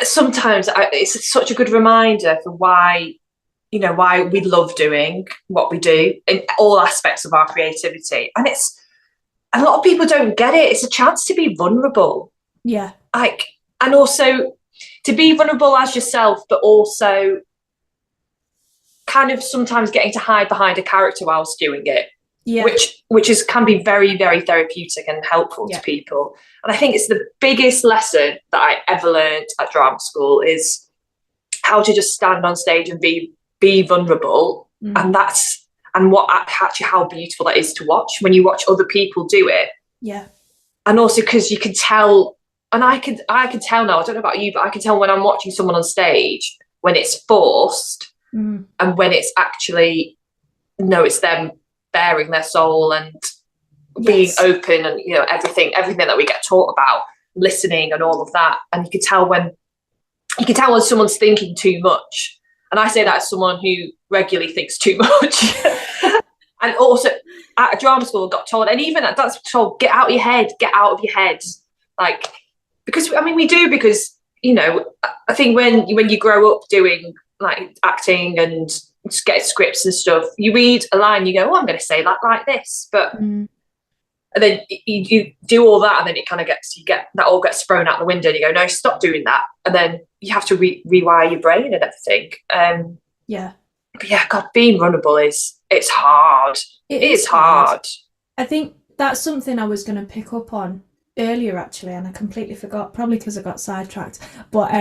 sometimes it's such a good reminder for why we love doing what we do in all aspects of our creativity. And it's, a lot of people don't get it. It's a chance to be vulnerable. Yeah. And also to be vulnerable as yourself, but also kind of sometimes getting to hide behind a character whilst doing it. Yeah. Which can be very, very therapeutic and helpful to people. And I think it's the biggest lesson that I ever learned at drama school, is how to just stand on stage and be vulnerable. And how beautiful that is to watch when you watch other people do it. Yeah. And also because you can tell, and I can tell now, I don't know about you, but I can tell when I'm watching someone on stage when it's forced and when it's actually, it's them bearing their soul and being open and, you know, everything that we get taught about, listening and all of that. And you can tell when someone's thinking too much. And I say that as someone who regularly thinks too much. And also at a drama school got told, and even that's told, get out of your head. Like, because, I mean, we do, because, you know, I think when you grow up doing like acting and get scripts and stuff, you read a line, you go, oh, I'm going to say that like this. But and then you do all that, and then it kind of that all gets thrown out the window, and you go, no, stop doing that. And then you have to rewire your brain and everything. But yeah, God, being vulnerable it's hard. It is hard. I think that's something I was going to pick up on earlier, actually, and I completely forgot, probably because I got sidetracked. But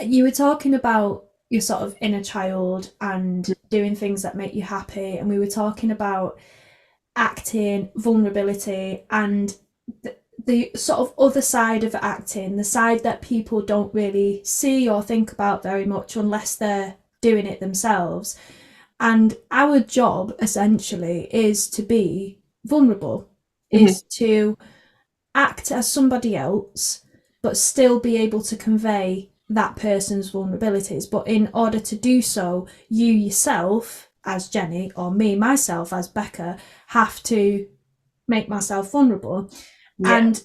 you were talking about your sort of inner child and doing things that make you happy, and we were talking about acting, vulnerability, and the sort of other side of acting, the side that people don't really see or think about very much unless they're doing it themselves. And our job essentially is to be vulnerable, is to act as somebody else, but still be able to convey that person's vulnerabilities. But in order to do so, you yourself as Jenny, or me, myself as Becca, have to make myself vulnerable. And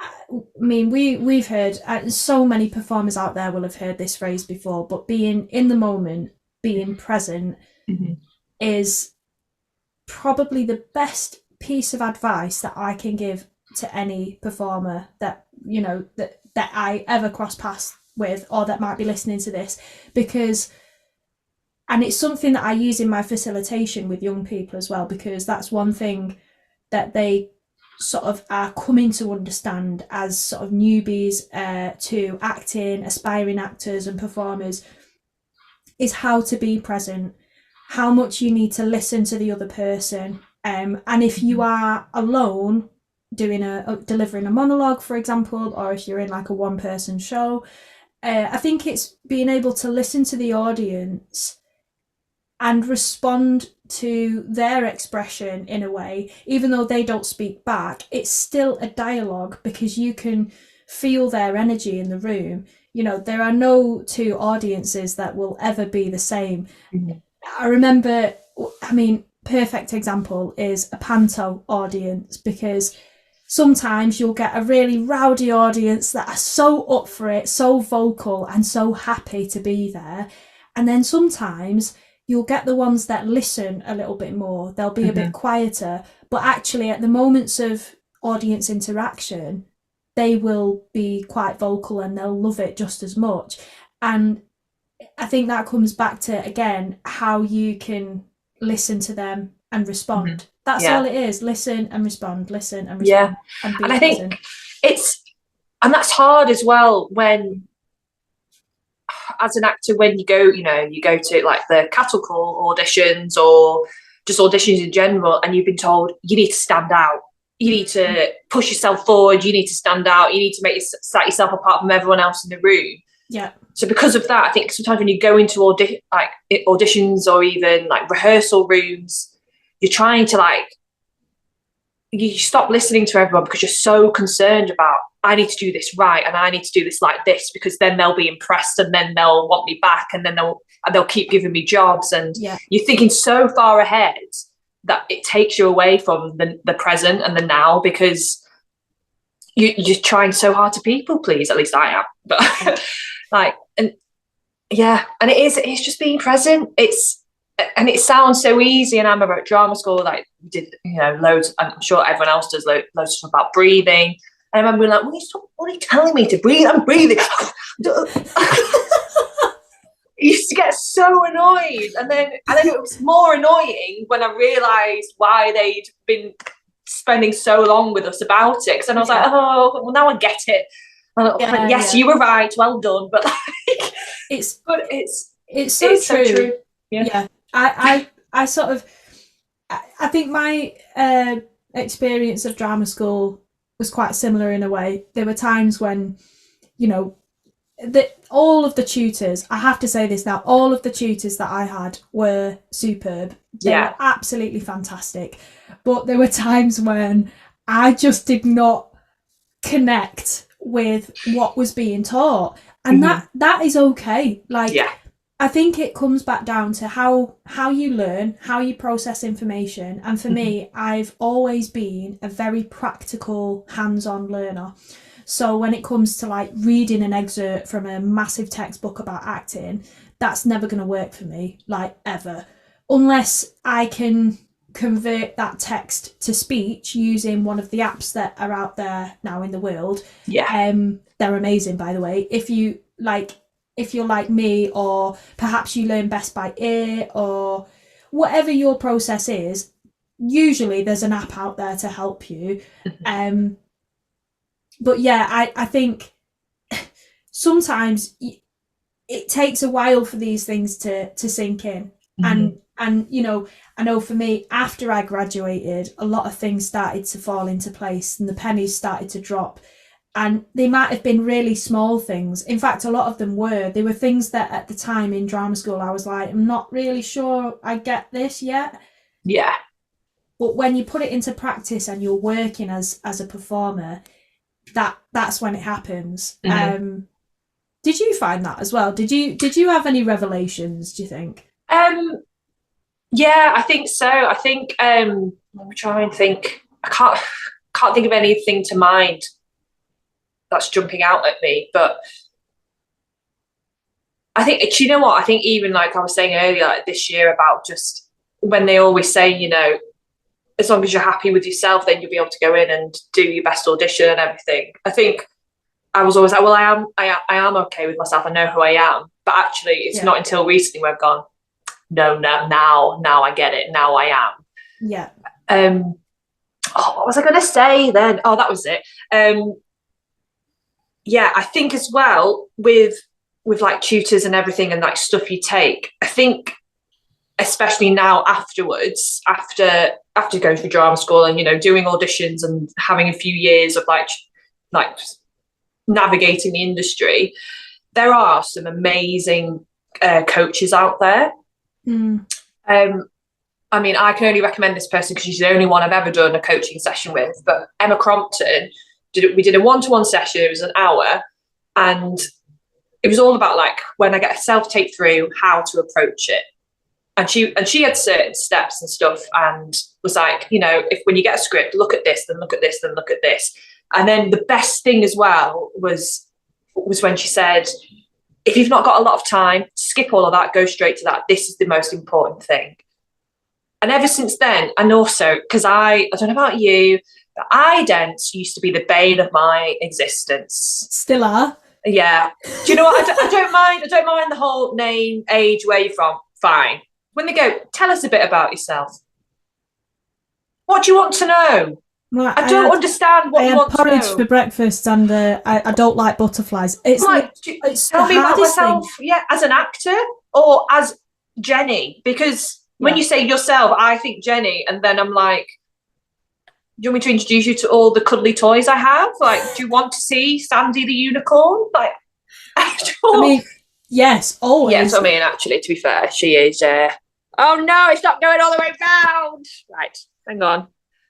I mean, we've heard, so many performers out there will have heard this phrase before, but being in the moment, being present is probably the best piece of advice that I can give to any performer that, you know, that I ever cross paths with, or that might be listening to this, because, and it's something that I use in my facilitation with young people as well, because that's one thing that they sort of are coming to understand as sort of newbies to acting, aspiring actors and performers, is how to be present, how much you need to listen to the other person. And if you are alone doing delivering a monologue, for example, or if you're in like a one-person show, I think it's being able to listen to the audience and respond to their expression in a way, even though they don't speak back. It's still a dialogue, because you can feel their energy in the room. You know, there are no two audiences that will ever be the same. I remember, I mean, perfect example is a panto audience, because sometimes you'll get a really rowdy audience that are so up for it, so vocal and so happy to be there. And then sometimes you'll get the ones that listen a little bit more. They'll be a bit quieter, but actually at the moments of audience interaction, they will be quite vocal and they'll love it just as much. And I think that comes back to, again, how you can listen to them and respond. That's all it is. Listen and respond, listen and respond. And I think and that's hard as well when, as an actor, when you go to like the cattle call auditions or just auditions in general, and you've been told you need to stand out, you need to push yourself forward, you need to stand out, you need to set yourself apart from everyone else in the room. So because of that, I think sometimes when you go into auditions or even like rehearsal rooms, you're trying to you stop listening to everyone because you're so concerned about, I need to do this right and I need to do this like this, because then they'll be impressed and then they'll want me back and then they'll keep giving me jobs. And you're thinking so far ahead that it takes you away from the present and the now, because you're trying so hard to people please. At least I am. But and it's just being present. And it sounds so easy. And I remember at drama school, like we did, loads. I'm sure everyone else does loads of stuff about breathing. And I remember being like, what are you telling me to breathe? I'm breathing. I used to get so annoyed. And then it was more annoying when I realised why they'd been spending so long with us about it. Because then I was like, oh, well, now I get it. Yes, you were right. Well done. But it's so true. Yeah. I sort of, I think my experience of drama school was quite similar in a way. There were times when, all of the tutors, I have to say this now, all of the tutors that I had were superb. They were absolutely fantastic. But there were times when I just did not connect with what was being taught. And that is okay. Like, I think it comes back down to how you learn, how you process information. And for me, I've always been a very practical, hands-on learner. So when it comes to like reading an excerpt from a massive textbook about acting, that's never going to work for me, like ever, unless I can convert that text to speech using one of the apps that are out there now in the world. They're amazing, by the way. If you're like me, or perhaps you learn best by ear, or whatever your process is, usually there's an app out there to help you. But yeah, I think sometimes it takes a while for these things to sink in. And you know, I know for me, after I graduated, a lot of things started to fall into place and the pennies started to drop. And they might have been really small things. In fact, a lot of them were. They were things that at the time in drama school, I was like, I'm not really sure I get this yet. Yeah. But when you put it into practice and you're working as a performer, that's when it happens. Did you find that as well? Did you have any revelations, do you think? Yeah, I think so. I think let me try and think. I can't think of anything to mind that's jumping out at me, but I think, do you know what? I think even like I was saying earlier, like this year, about just when they always say, you know, as long as you're happy with yourself, then you'll be able to go in and do your best audition and everything. I think I was always like, well, I am okay with myself. I know who I am. But actually, it's not until recently where I've gone, no, now I get it. Now I am. Yeah. What was I going to say then? Oh, that was it. Yeah, I think as well with like tutors and everything and like stuff you take, I think especially now afterwards, after going through drama school and, you know, doing auditions and having a few years of like navigating the industry, there are some amazing coaches out there. I mean, I can only recommend this person because she's the only one I've ever done a coaching session with, but Emma Crompton, we did a one-to-one session. It was an hour, and it was all about like when I get a self-tape through, how to approach it. And she had certain steps and stuff, and was like, you know, when you get a script, look at this, then look at this, then look at this. And then the best thing as well was when she said, if you've not got a lot of time, skip all of that, go straight to that. This is the most important thing. And ever since then, and also because I don't know about you, but idents used to be the bane of my existence. Still are. Yeah. Do you know what? I don't mind. I don't mind the whole name, age, where you're from. Fine. When they go, tell us a bit about yourself. What do you want to know? Well, I don't understand what you want to know. I had porridge for breakfast, and I don't like butterflies. It's like, tell me about myself. Yeah, as an actor or as Jenny, because when you say yourself, I think Jenny, and then I'm like, do you want me to introduce you to all the cuddly toys I have? Like, do you want to see Sandy the unicorn? Like, I mean, yes, always. Yes, I mean, actually, to be fair, she is. Oh no, it's not going all the way round. Right, hang on.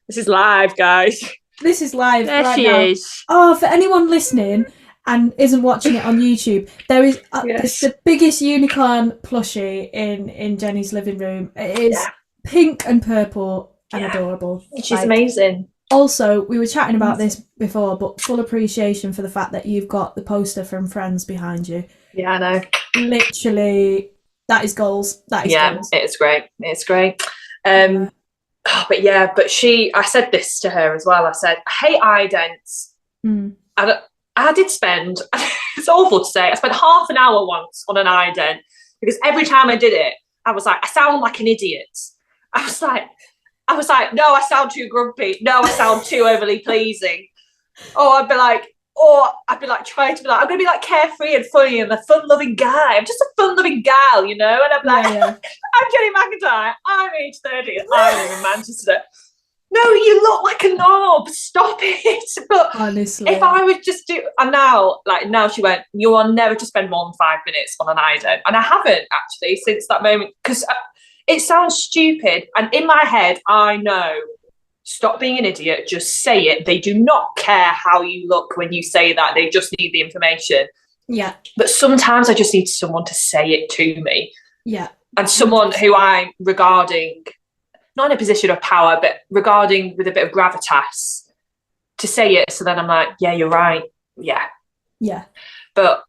This is live, guys. This is live. There right she now. is. Oh, for anyone listening and isn't watching it on YouTube, there is it's the biggest unicorn plushie in Jenny's living room. It is pink and purple and adorable. She's amazing. Also, we were chatting about this before, but full appreciation for the fact that you've got the poster from Friends behind you. Yeah, I know. Literally, that is goals. That is goals. It's great. It's great. But I said this to her as well. I said, I hate idents. And I did spend, it's awful to say, I spent half an hour once on an ident because every time I did it, I was like, I sound like an idiot. I was like, no, I sound too grumpy. No, I sound too overly pleasing. I'd be like, trying to be like, I'm going to be like carefree and funny and a fun-loving guy. I'm just a fun-loving gal, you know? And I'm like, I'm Jenny McIntyre. I'm age 30. I live in Manchester. no, you look like a knob, stop it. But honestly, if I would just do, and now she went, you are never to spend more than 5 minutes on an item. And I haven't actually since that moment, because it sounds stupid. And in my head, I know, stop being an idiot, just say it. They do not care how you look when you say that. They just need the information. Yeah. But sometimes I just need someone to say it to me. Yeah. And someone who I'm regarding, not in a position of power, but regarding with a bit of gravitas, to say it. So then I'm like, yeah, you're right. Yeah. Yeah. But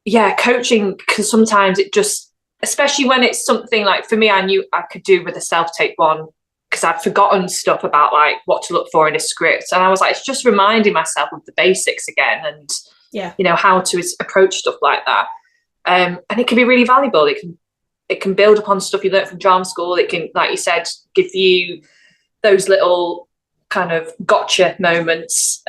yeah, coaching, because sometimes it just, especially when it's something like, for me, I knew I could do with a self-tape one, because I'd forgotten stuff about like what to look for in a script. And I was like, it's just reminding myself of the basics again, and you know, how to approach stuff like that. And it can be really valuable. It can build upon stuff you learned from drama school. It can, like you said, give you those little kind of gotcha moments.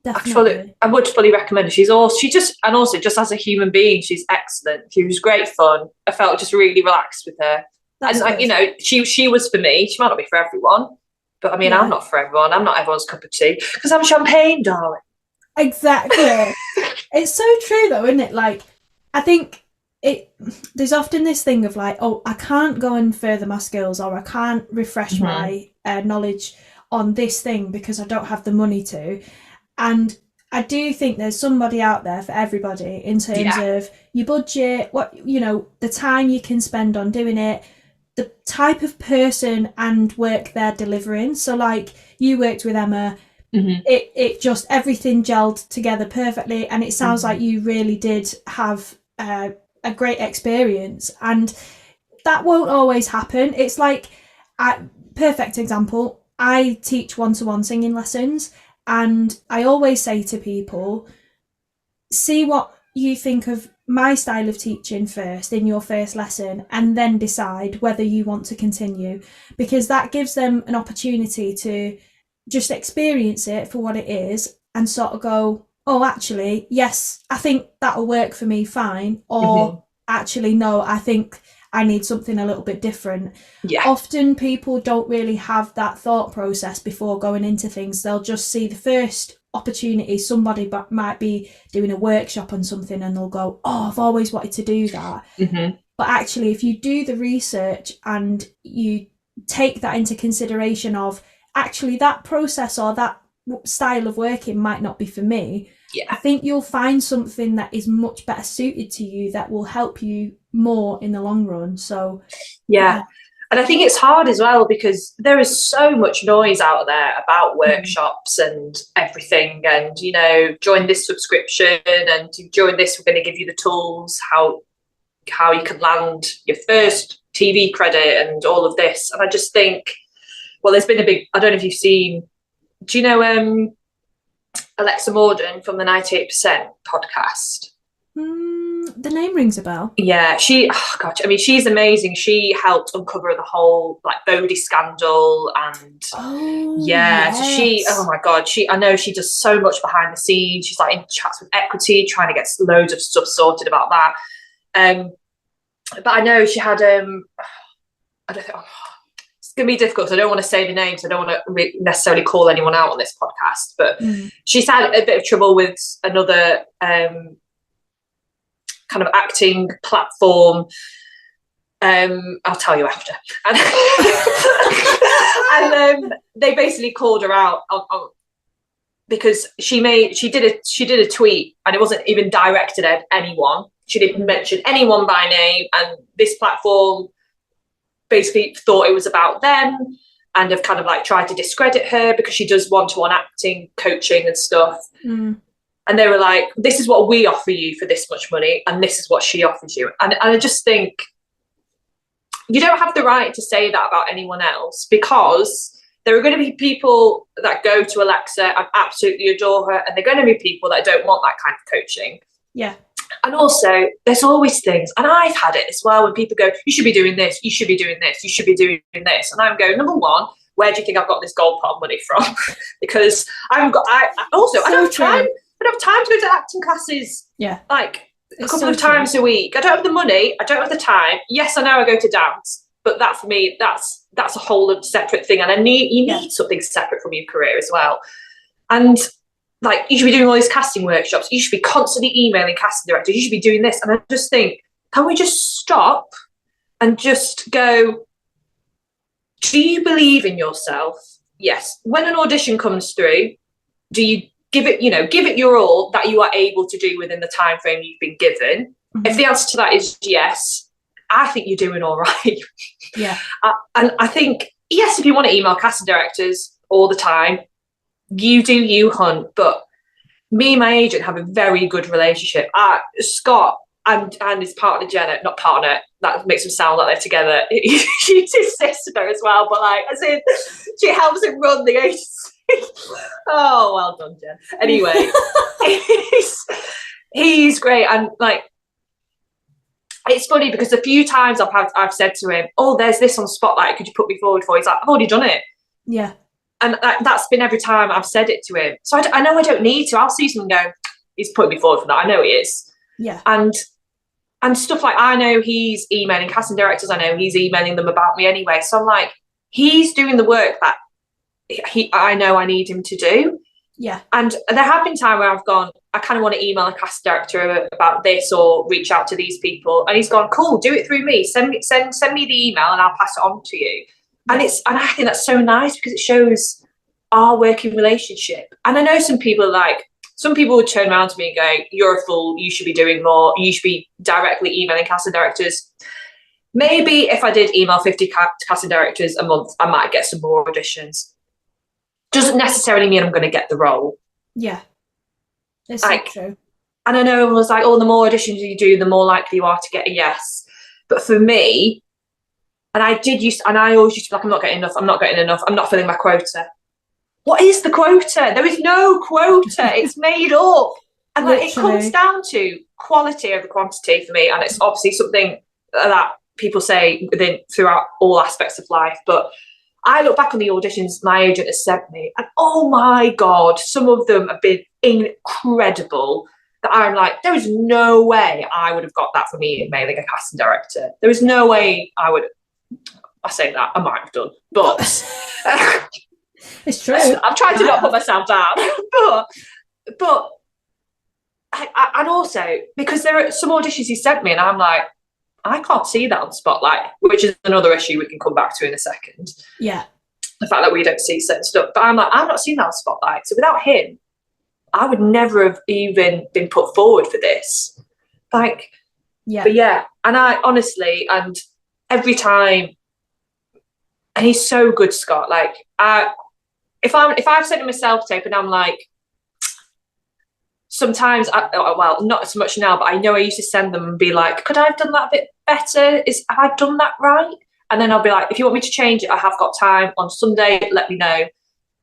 Definitely. I would fully recommend her. And also just as a human being, she's excellent. She was great fun. I felt just really relaxed with her. That's and like, you know, she was for me. She might not be for everyone, but I mean, I'm not for everyone. I'm not everyone's cup of tea, because I'm champagne, darling. Exactly. It's so true though, isn't it? Like, I think there's often this thing of like, oh, I can't go and further my skills, or I can't refresh my knowledge on this thing because I don't have the money to. And I do think there's somebody out there for everybody in terms of your budget, what, you know, the time you can spend on doing it, the type of person and work they're delivering. So like you worked with Emma, it just, everything gelled together perfectly, and it sounds like you really did have a great experience, and that won't always happen. It's like, perfect example, I teach one-to-one singing lessons, and I always say to people, see what you think of my style of teaching first in your first lesson, and then decide whether you want to continue, because that gives them an opportunity to just experience it for what it is and sort of go, oh, actually, yes, I think that'll work for me fine, or actually, no, I think I need something a little bit different. Often people don't really have that thought process before going into things. They'll just see the first opportunity, somebody might be doing a workshop on something, and they'll go, oh, I've always wanted to do that. But actually, if you do the research and you take that into consideration of, actually, that process or that style of working might not be for me, I think you'll find something that is much better suited to you, that will help you more in the long run. So and I think it's hard as well, because there is so much noise out there about workshops and everything, and, you know, join this subscription, and to join this, we're going to give you the tools, how you can land your first TV credit and all of this. And I just think, well, there's been a big, I don't know if you've seen, do you know Alexa Morden from the 98% podcast? The name rings a bell. Yeah, she's amazing. She helped uncover the whole like Bodhi scandal, and so she, oh my god, I know she does so much behind the scenes. She's like in chats with Equity, trying to get loads of stuff sorted about that. But I know she had I don't think, it's gonna be difficult because I don't want to say the names. I don't want to necessarily call anyone out on this podcast, but she's had a bit of trouble with another kind of acting platform. I'll tell you after. And they basically called her out on because she did a tweet, and it wasn't even directed at anyone. She didn't mention anyone by name, and this platform basically thought it was about them, and have kind of like tried to discredit her because she does one-to-one acting coaching and stuff. And they were like, this is what we offer you for this much money, and this is what she offers you. And I just think you don't have the right to say that about anyone else, because there are going to be people that go to Alexa and absolutely adore her, and they're going to be people that don't want that kind of coaching. And also, there's always things, and I've had it as well, when people go, you should be doing this, you should be doing this, you should be doing this. And I'm going, number one, where do you think I've got this gold pot money from? Because I don't have time. I don't have time to go to acting classes like a couple of times a week. I don't have the money. I don't have the time. Yes, I know I go to dance, but but that for me, that's a whole separate thing, and you need something separate from your career as well. And like, you should be doing all these casting workshops, you should be constantly emailing casting directors, you should be doing this. And I just think, can we just stop and just go, do you believe in yourself? Yes. When an audition comes through, do you give it your all that you are able to do within the time frame you've been given? Mm-hmm. If the answer to that is yes, I think you're doing all right. Yeah. And I think, yes, if you want to email casting directors all the time, you do you, Hunt. But me and my agent have a very good relationship. Scott and his partner Jenna, not partner, that makes them sound like they're together. She's his sister as well, but like, as in, she helps him run the agency. Oh, well done, Jen. Anyway, he's great. And like, it's funny because a few times I've said to him, oh, there's this on Spotlight, could you put me forward for? He's like, I've already done it. Yeah. And that's been every time I've said it to him. So I know I don't need to. I'll see someone go, he's putting me forward for that. I know he is. Yeah. And stuff like, I know he's emailing casting directors. I know he's emailing them about me anyway. So I'm like, he's doing the work that I know I need him to do. Yeah. And there have been times where I've gone, I kind of want to email a casting director about this or reach out to these people. And he's gone, cool, do it through me. Send me the email and I'll pass it on to you. Yeah. And I think that's so nice because it shows our working relationship. And I know some people would turn around to me and go, you're a fool, you should be doing more, you should be directly emailing casting directors. Maybe if I did email 50 casting directors a month, I might get some more auditions. Doesn't necessarily mean I'm going to get the role. Yeah. It's so true. And I know everyone was like, oh, the more auditions you do, the more likely you are to get a yes. But for me, and I always used to be like, I'm not getting enough, I'm not filling my quota. What is the quota? There is no quota. It's made up. And like, it comes down to quality over quantity for me. And it's obviously something that people say throughout all aspects of life. But I look back on the auditions my agent has sent me, and oh my God, some of them have been incredible. That I'm like, there is no way I would have got that from emailing a casting director. There is no way I would. I say that, I might have done, but it's true. I'm trying to not put myself down, but and also because there are some auditions he sent me, and I'm like, I can't see that on Spotlight, which is another issue we can come back to in a second. Yeah. The fact that we don't see certain stuff. But I'm like, I've not seen that on Spotlight. So without him, I would never have even been put forward for this. Like, yeah. But yeah, and I honestly, and every time, and he's so good, Scott. Like, if I've sent him a self-tape and I'm like, sometimes, well, not so much now, but I know I used to send them and be like, could I have done that a bit better? Have I done that right? And then I'll be like, if you want me to change it, I have got time on Sunday, let me know.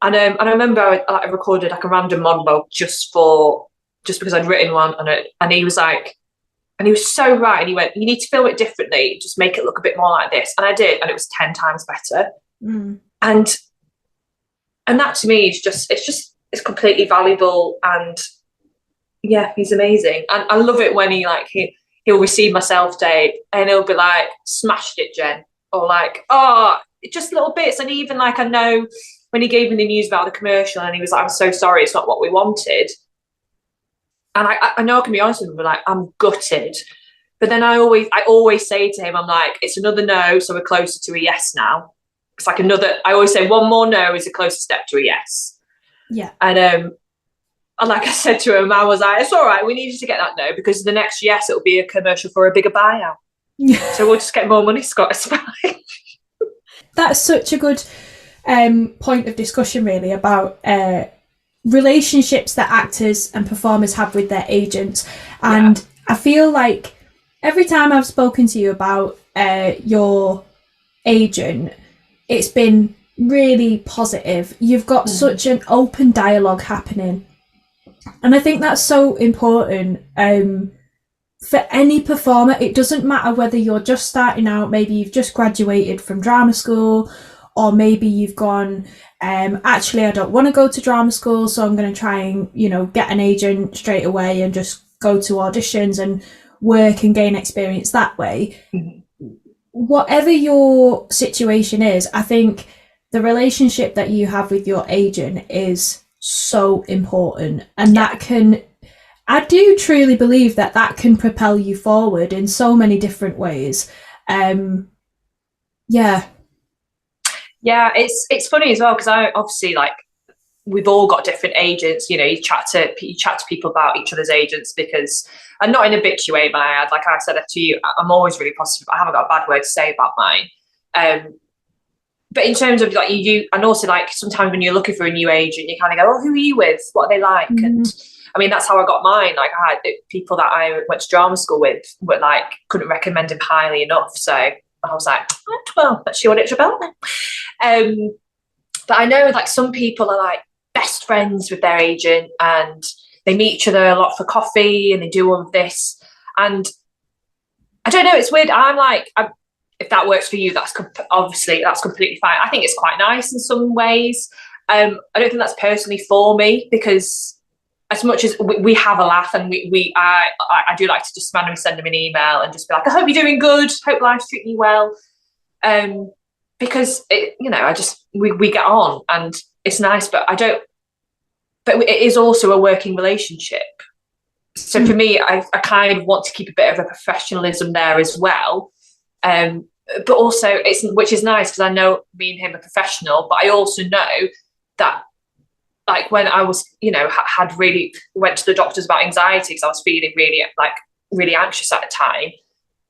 And I remember I recorded like a random monologue just because I'd written one on it. And he was like, and he was so right. And he went, you need to film it differently. Just make it look a bit more like this. And I did. And it was 10 times better. Mm. And that to me is it's completely valuable. And yeah, he's amazing. And I love it when he'll receive my self-tape and he'll be like, smashed it, Jen. Or like, oh, just little bits. And even like, I know when he gave me the news about the commercial and he was like, I'm so sorry, it's not what we wanted. And I know I can be honest with him, but like, I'm gutted. But then I always say to him, I'm like, it's another no, so we're closer to a yes now. It's like I always say one more no is a closer step to a yes. Yeah. And like I said to him, I was like, it's all right, we need you to get that no, because the next yes, it'll be a commercial for a bigger buyout. So we'll just get more money, Scott, it's fine. That's such a good point of discussion, really, about relationships that actors and performers have with their agents. And I feel like every time I've spoken to you about your agent, it's been really positive. You've got such an open dialogue happening. And I think that's so important for any performer. It doesn't matter whether you're just starting out, maybe you've just graduated from drama school, or maybe you've gone, actually, I don't want to go to drama school, so I'm going to try and, get an agent straight away and just go to auditions and work and gain experience that way. Mm-hmm. whatever your situation is, I think the relationship that you have with your agent is so important, and that can, I do truly believe that that can propel you forward in so many different ways. It's funny as well, because I obviously, like, we've all got different agents. You know, you chat to people about each other's agents, because, and not in a bitchy way, but like I said to you, I'm always really positive. I haven't got a bad word to say about mine. But in terms of like you, and also like sometimes when you're looking for a new agent, you kind of go, oh, who are you with? What are they like? And I mean, that's how I got mine. Like, I had people that I went to drama school with were like, couldn't recommend him highly enough. So I was like, well, let's see what it's about then. But I know like some people are like best friends with their agent, and they meet each other a lot for coffee, and they do all of this. And I don't know, it's weird. I'm like, if that works for you, obviously that's completely fine. I think it's quite nice in some ways. I don't think that's personally for me, because as much as we have a laugh, and I do like to just randomly send them an email and just be like, I hope you're doing good, hope life's treating you well. Because we get on and it's nice, but it is also a working relationship. So for me, I kind of want to keep a bit of a professionalism there as well. But also which is nice, because I know me and him are professional, but I also know that, like, when I was, went to the doctors about anxiety, because I was feeling really anxious at the time,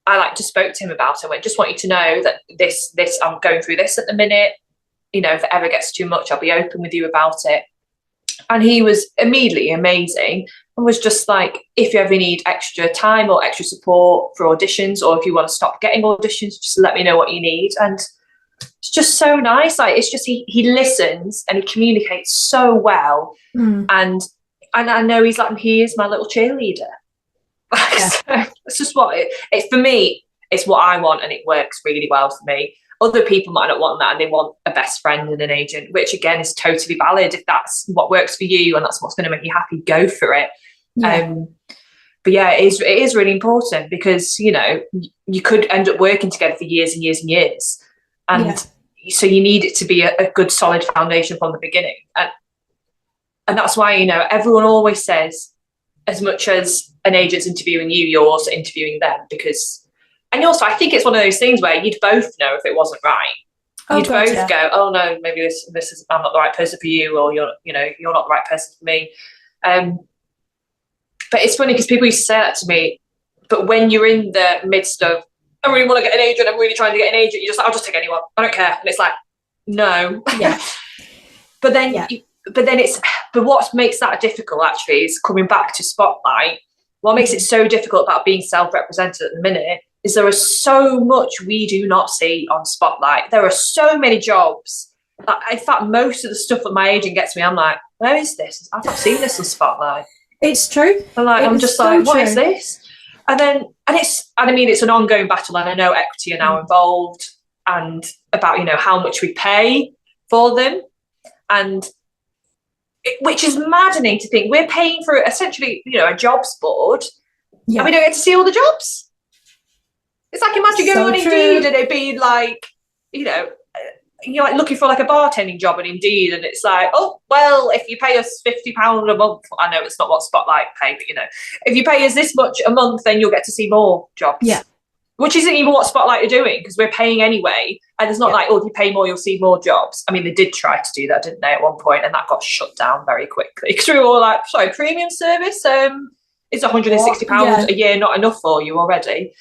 I just spoke to him about it. I went, just want you to know that this I'm going through this at the minute. If it ever gets too much, I'll be open with you about it. And he was immediately amazing, and was just like, if you ever need extra time or extra support for auditions, or if you want to stop getting auditions, just let me know what you need. And it's just so nice. Like, it's just he listens and he communicates so well. And I know he is my little cheerleader. So it's just it's for me, it's what I want, and it works really well for me. Other people might not want that, and they want a best friend and an agent, which again is totally valid. If that's what works for you and that's what's going to make you happy, go for it. But yeah, it is really important, because you could end up working together for years and years and years, and so you need it to be a good solid foundation from the beginning. And that's why everyone always says, as much as an agent's interviewing you, you're also interviewing them, because. And also, I think it's one of those things where you'd both know if it wasn't right. You'd both go, "Oh no, maybe this is, I'm not the right person for you," or you're not the right person for me. But it's funny, because people used to say that to me. But when you're in the midst of, I really want to get an agent, I'm really trying to get an agent, you're just like, I'll just take anyone, I don't care. And it's like, no. But what makes that difficult actually is coming back to Spotlight. What makes it so difficult about being self-represented at the minute is there is so much we do not see on Spotlight. There are so many jobs. In fact, most of the stuff that my agent gets me, I'm like, where is this? I've not seen this on Spotlight. It's true. I'm just like, what is this? It's an ongoing battle, and I know Equity are now involved, and about how much we pay for them, and which is maddening to think we're paying for essentially a jobs board, and we don't get to see all the jobs. It's like, imagine going on Indeed and it being like, you're like looking for like a bartending job on Indeed, and it's like, oh, well, if you pay us £50 a month, I know it's not what Spotlight pay, but if you pay us this much a month, then you'll get to see more jobs. Which isn't even what Spotlight are doing, because we're paying anyway. And it's not like, oh, if you pay more, you'll see more jobs. I mean, they did try to do that, didn't they, at one point, and that got shut down very quickly. Because we were all like, sorry, premium service is £160 a year not enough for you already?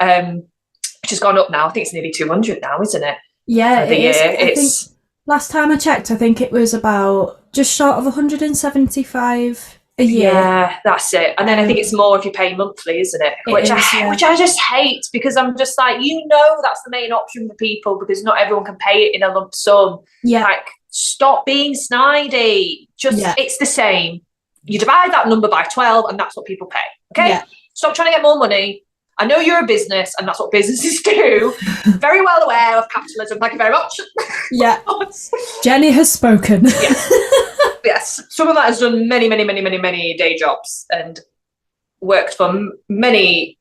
Which has gone up now. I think it's nearly 200 now, isn't it? Yeah, it is. I think last time I checked, I think it was about just short of 175 a year. Yeah, that's it. And then I think it's more if you pay monthly, isn't it? Which I just hate, because I'm just like, that's the main option for people, because not everyone can pay it in a lump sum. Like, stop being snidey. It's the same. You divide that number by 12 and that's what people pay. Okay? Stop trying to get more money. I know you're a business, and that's what businesses do. Very well aware of capitalism. Thank you very much. Jenny has spoken. Yes. Someone that has done many, many, many, many, many day jobs and worked for many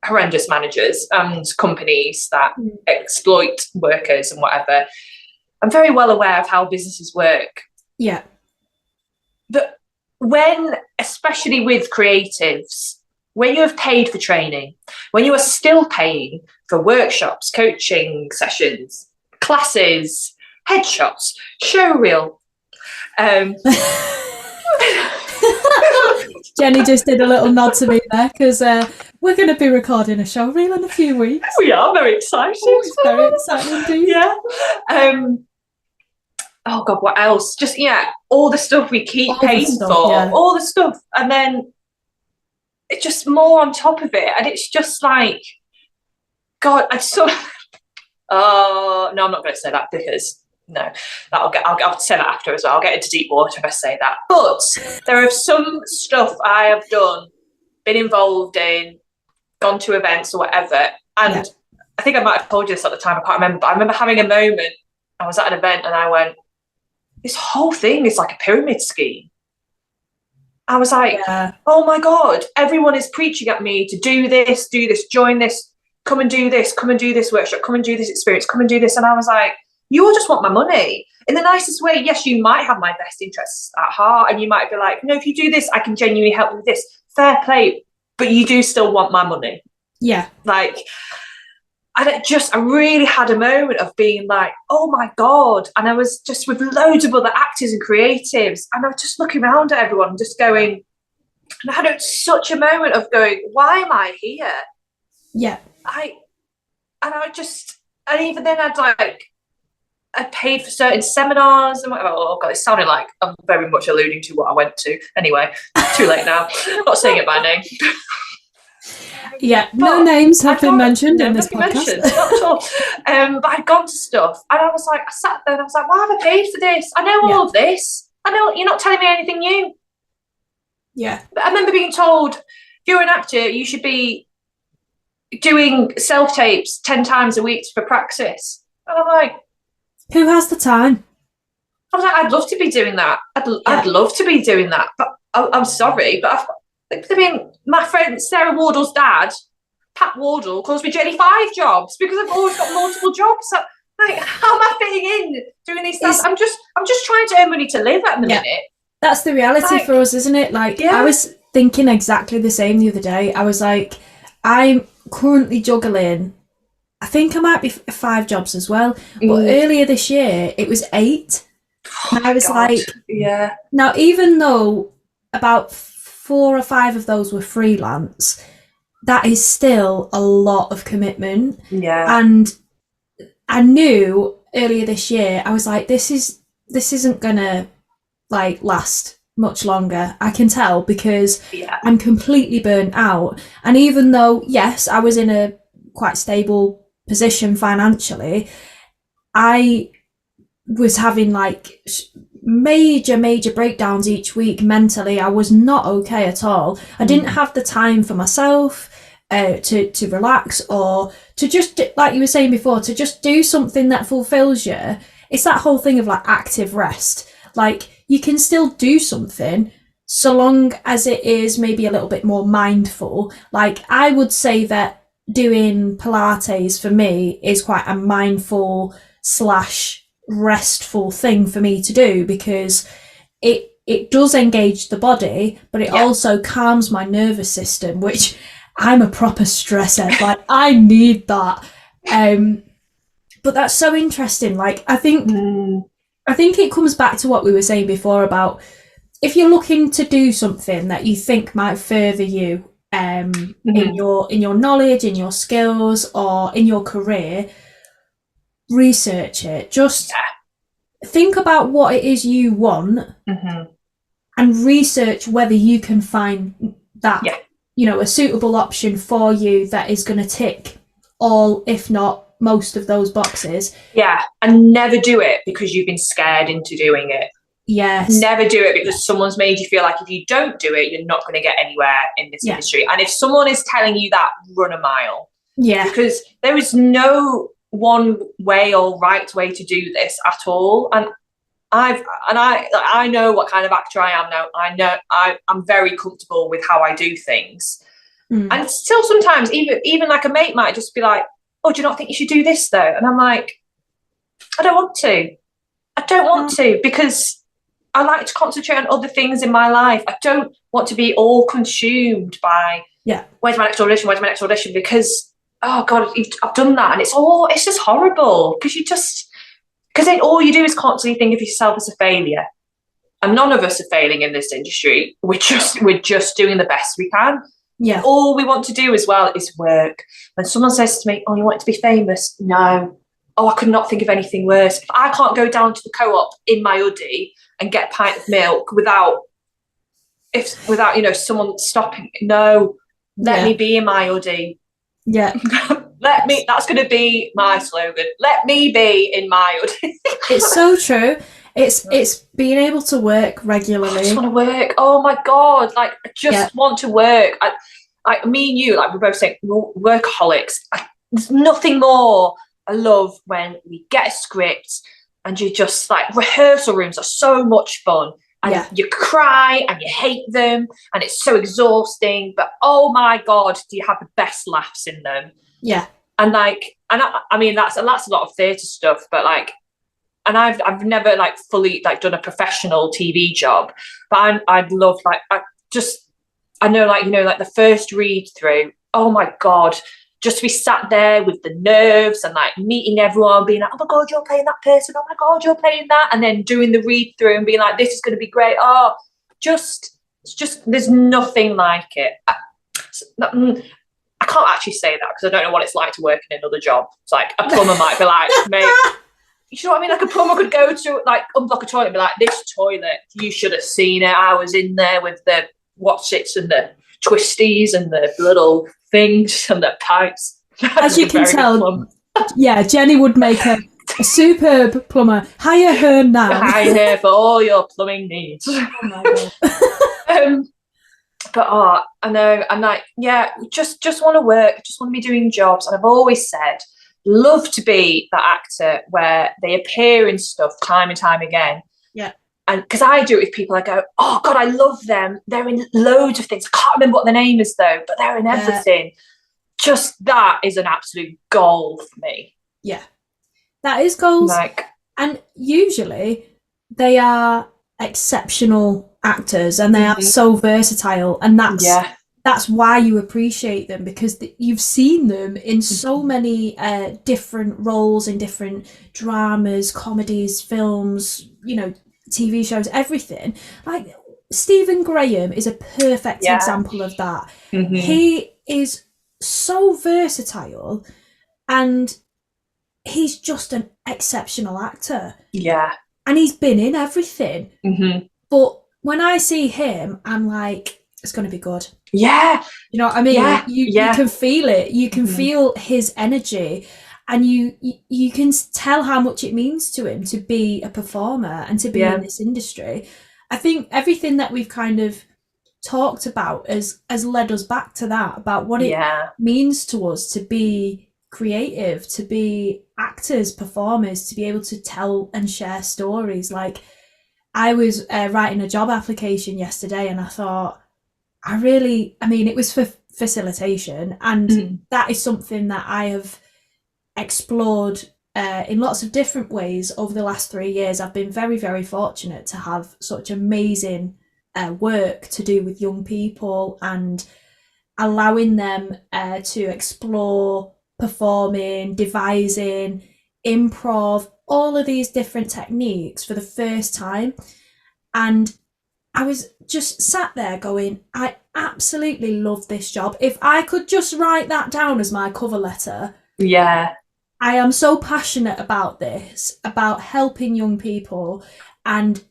horrendous managers and companies that exploit workers and whatever. I'm very well aware of how businesses work. Yeah. But when, especially with creatives, when you have paid for training, when you are still paying for workshops, coaching sessions, classes, headshots, showreel. Jenny just did a little nod to me there because we're going to be recording a showreel in a few weeks. We are very excited. Oh, it's very exciting indeed. Yeah. Oh God, what else? Just all the stuff we keep paying for, all the stuff, and then it's just more on top of it, and it's just like, God, oh no, I'm not going to say that because no, I'll say that after as well. I'll get into deep water if I say that. But there are some stuff I have done, been involved in, gone to events or whatever, and I think I might have told you this at the time. I can't remember, but I remember having a moment. I was at an event and I went, this whole thing is like a pyramid scheme. I was like, oh my God, everyone is preaching at me to do this, join this, come and do this workshop, come and do this experience, come and do this. And I was like, you all just want my money. In the nicest way, yes, you might have my best interests at heart and you might be like, no, if you do this, I can genuinely help you with this. Fair play, but you do still want my money. Yeah. Like, I really had a moment of being like, oh my God. And I was just with loads of other actors and creatives. And I was just looking around at everyone, just going, and I had such a moment of going, why am I here? Yeah. And even then I paid for certain seminars and whatever. Oh God, it sounded like I'm very much alluding to what I went to. Anyway, too late now. I'm not saying it by name. Yeah, no names have been mentioned in this podcast. Not at all. But I'd gone to stuff and I was like, I sat there and I was like, why have I paid for this? I know all of this. I know you're not telling me anything new. Yeah. But I remember being told, if you're an actor, you should be doing self-tapes 10 times a week for practice. And I'm like, who has the time? I was like, I'd love to be doing that. I'd love to be doing that. But I'm sorry, but my friend Sarah Wardle's dad, Pat Wardle, calls me Jenny 5 jobs because I've always got multiple jobs. So, like, how am I fitting in doing these things? I'm just trying to earn money to live at the minute. That's the reality for us, isn't it? Like, I was thinking exactly the same the other day. I was like, I'm currently juggling, I think I might be 5 jobs as well. But earlier this year, it was 8. And I was like, now, even though about 4 or 5 of those were freelance, that is still a lot of commitment. Yeah. And I knew earlier this year, I was like, this isn't gonna like last much longer. I can tell because I'm completely burnt out. And even though, yes, I was in a quite stable position financially, I was having like major breakdowns each week mentally. I was not okay at all. I didn't have the time for myself to relax or to just, like you were saying before, to just do something that fulfills you. It's that whole thing of like active rest. Like, you can still do something so long as it is maybe a little bit more mindful. Like, I would say that doing Pilates for me is quite a mindful / restful thing for me to do because it does engage the body, but it also calms my nervous system, which I'm a proper stresshead. Like, I need that. But that's so interesting. Like, I think it comes back to what we were saying before about if you're looking to do something that you think might further you in your knowledge, in your skills, or in your career, research it. Just think about what it is you want and research whether you can find that a suitable option for you that is going to tick all, if not most of those boxes. And never do it because you've been scared into doing it. Never do it because someone's made you feel like if you don't do it, you're not going to get anywhere in this industry. And if someone is telling you that, run a mile. Because there is no one way or right way to do this at all. And I know what kind of actor I am now. I know I'm very comfortable with how I do things. And still sometimes even like a mate might just be like, oh, do you not think you should do this though? And I'm like, I don't want to because I like to concentrate on other things in my life. I don't want to be all consumed by where's my next audition, because oh god, I've done that and it's just horrible, because then all you do is constantly think of yourself as a failure. And none of us are failing in this industry. We're just doing the best we can. Yeah. All we want to do as well is work. When someone says to me, oh, you want to be famous? No. Oh, I could not think of anything worse. If I can't go down to the co-op in my hoodie and get a pint of milk without someone stopping, no, let me be in my hoodie. Yeah. That's going to be my slogan. Let me be in my hoodie. It's so true. It's being able to work regularly. I just want to work. Oh my god! Like I just want to work. Like me and you, like we're both saying, we're workaholics. There's nothing more I love when we get a script and you just like rehearsal rooms are so much fun. And you cry and you hate them and it's so exhausting. But oh my god, do you have the best laughs in them? Yeah. And I mean that's a lot of theatre stuff, but like. And I've never like fully like done a professional TV job, but I'd love like I know like like the first read through. Oh my god, just to be sat there with the nerves and like meeting everyone, being like, oh my god, you're playing that person. Oh my god, you're playing that, and then doing the read through and being like, this is going to be great. Oh, it's just there's nothing like it. I can't actually say that because I don't know what it's like to work in another job. It's like a plumber might be like, mate. You know what I mean? Like a plumber could go to like unblock a toilet and be like, this toilet, you should have seen it. I was in there with the what's-its and the twisties and the little things and the pipes. As you can tell, Jenny would make a superb plumber. Hire her now. Hire her for all your plumbing needs. Oh my god. But I know, I'm like, just want to work, just want to be doing jobs. And I've always said, love to be that actor where they appear in stuff time and time again. Yeah. And because I do it with people, I go, oh God, I love them. They're in loads of things. I can't remember what the name is though, but they're in everything. Just that is an absolute goal for me. Yeah. That is goals. And usually they are exceptional actors and they are so versatile, and that's why you appreciate them, because you've seen them in so many different roles in different dramas, comedies, films, TV shows, everything. Like Stephen Graham is a perfect example of that. He is so versatile and he's just an exceptional actor. Yeah. And he's been in everything. But when I see him, I'm like, it's going to be good. Yeah. You know what I mean? You can feel it. You can feel his energy, and you can tell how much it means to him to be a performer and to be in this industry. I think everything that we've kind of talked about has led us back to that, about what it means to us to be creative, to be actors, performers, to be able to tell and share stories. Like I was writing a job application yesterday and I thought, it was for facilitation, and that is something that I have explored in lots of different ways over the last 3 years. I've been very, very fortunate to have such amazing work to do with young people and allowing them to explore performing, devising, improv, all of these different techniques for the first time. And I was just sat there going, I absolutely love this job. If I could just write that down as my cover letter. Yeah. I am so passionate about this, about helping young people and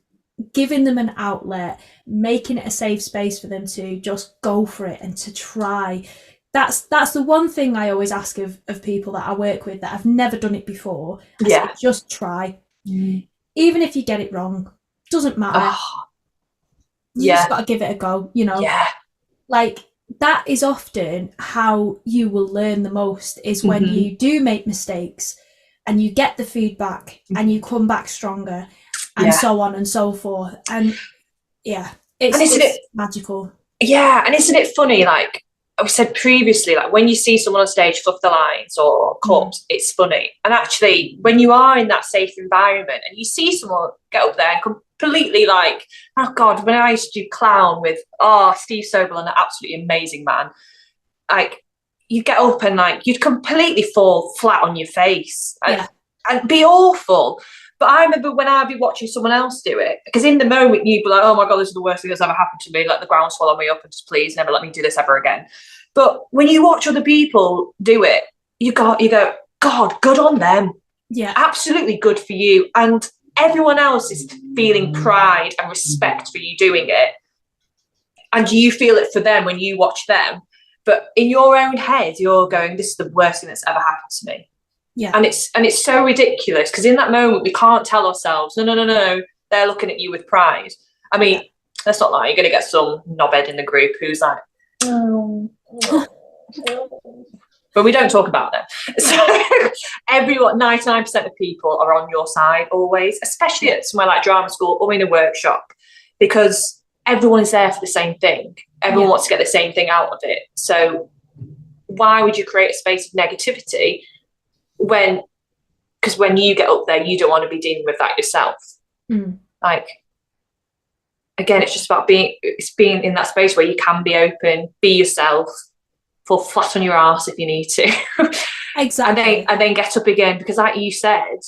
giving them an outlet, making it a safe space for them to just go for it and to try. That's the one thing I always ask of people that I work with that have never done it before. I say, just try. Even if you get it wrong, doesn't matter. You just got to give it a go, Like, that is often how you will learn the most, is when you do make mistakes and you get the feedback and you come back stronger and so on and so forth. And it's magical. Yeah, and isn't it funny, like, we said previously, like when you see someone on stage fluff the lines or corpse, it's funny. And actually, when you are in that safe environment and you see someone get up there and completely like, oh God, when I used to do clown with, Steve Sobel, an absolutely amazing man, like you get up and like you'd completely fall flat on your face and be awful. But I remember when I'd be watching someone else do it, because in the moment you'd be like, oh my God, this is the worst thing that's ever happened to me. Let the ground swallow me up and just please never let me do this ever again. But when you watch other people do it, you go, God, good on them. Yeah. Absolutely good for you. And everyone else is feeling pride and respect for you doing it. And you feel it for them when you watch them. But in your own head, you're going, this is the worst thing that's ever happened to me. Yeah. And it's so ridiculous, because in that moment we can't tell ourselves, no, they're looking at you with pride. I mean, let's not lie, you're going to get some knobhead in the group who's like, oh. But we don't talk about them. So everyone, 99% of people are on your side always, especially at somewhere like drama school or in a workshop, because everyone is there for the same thing. Everyone wants to get the same thing out of it. So why would you create a space of negativity because when you get up there, you don't want to be dealing with that yourself. Like, again, it's just about being in that space where you can be open, be yourself, fall flat on your ass if you need to. Exactly. and then get up again, because like you said,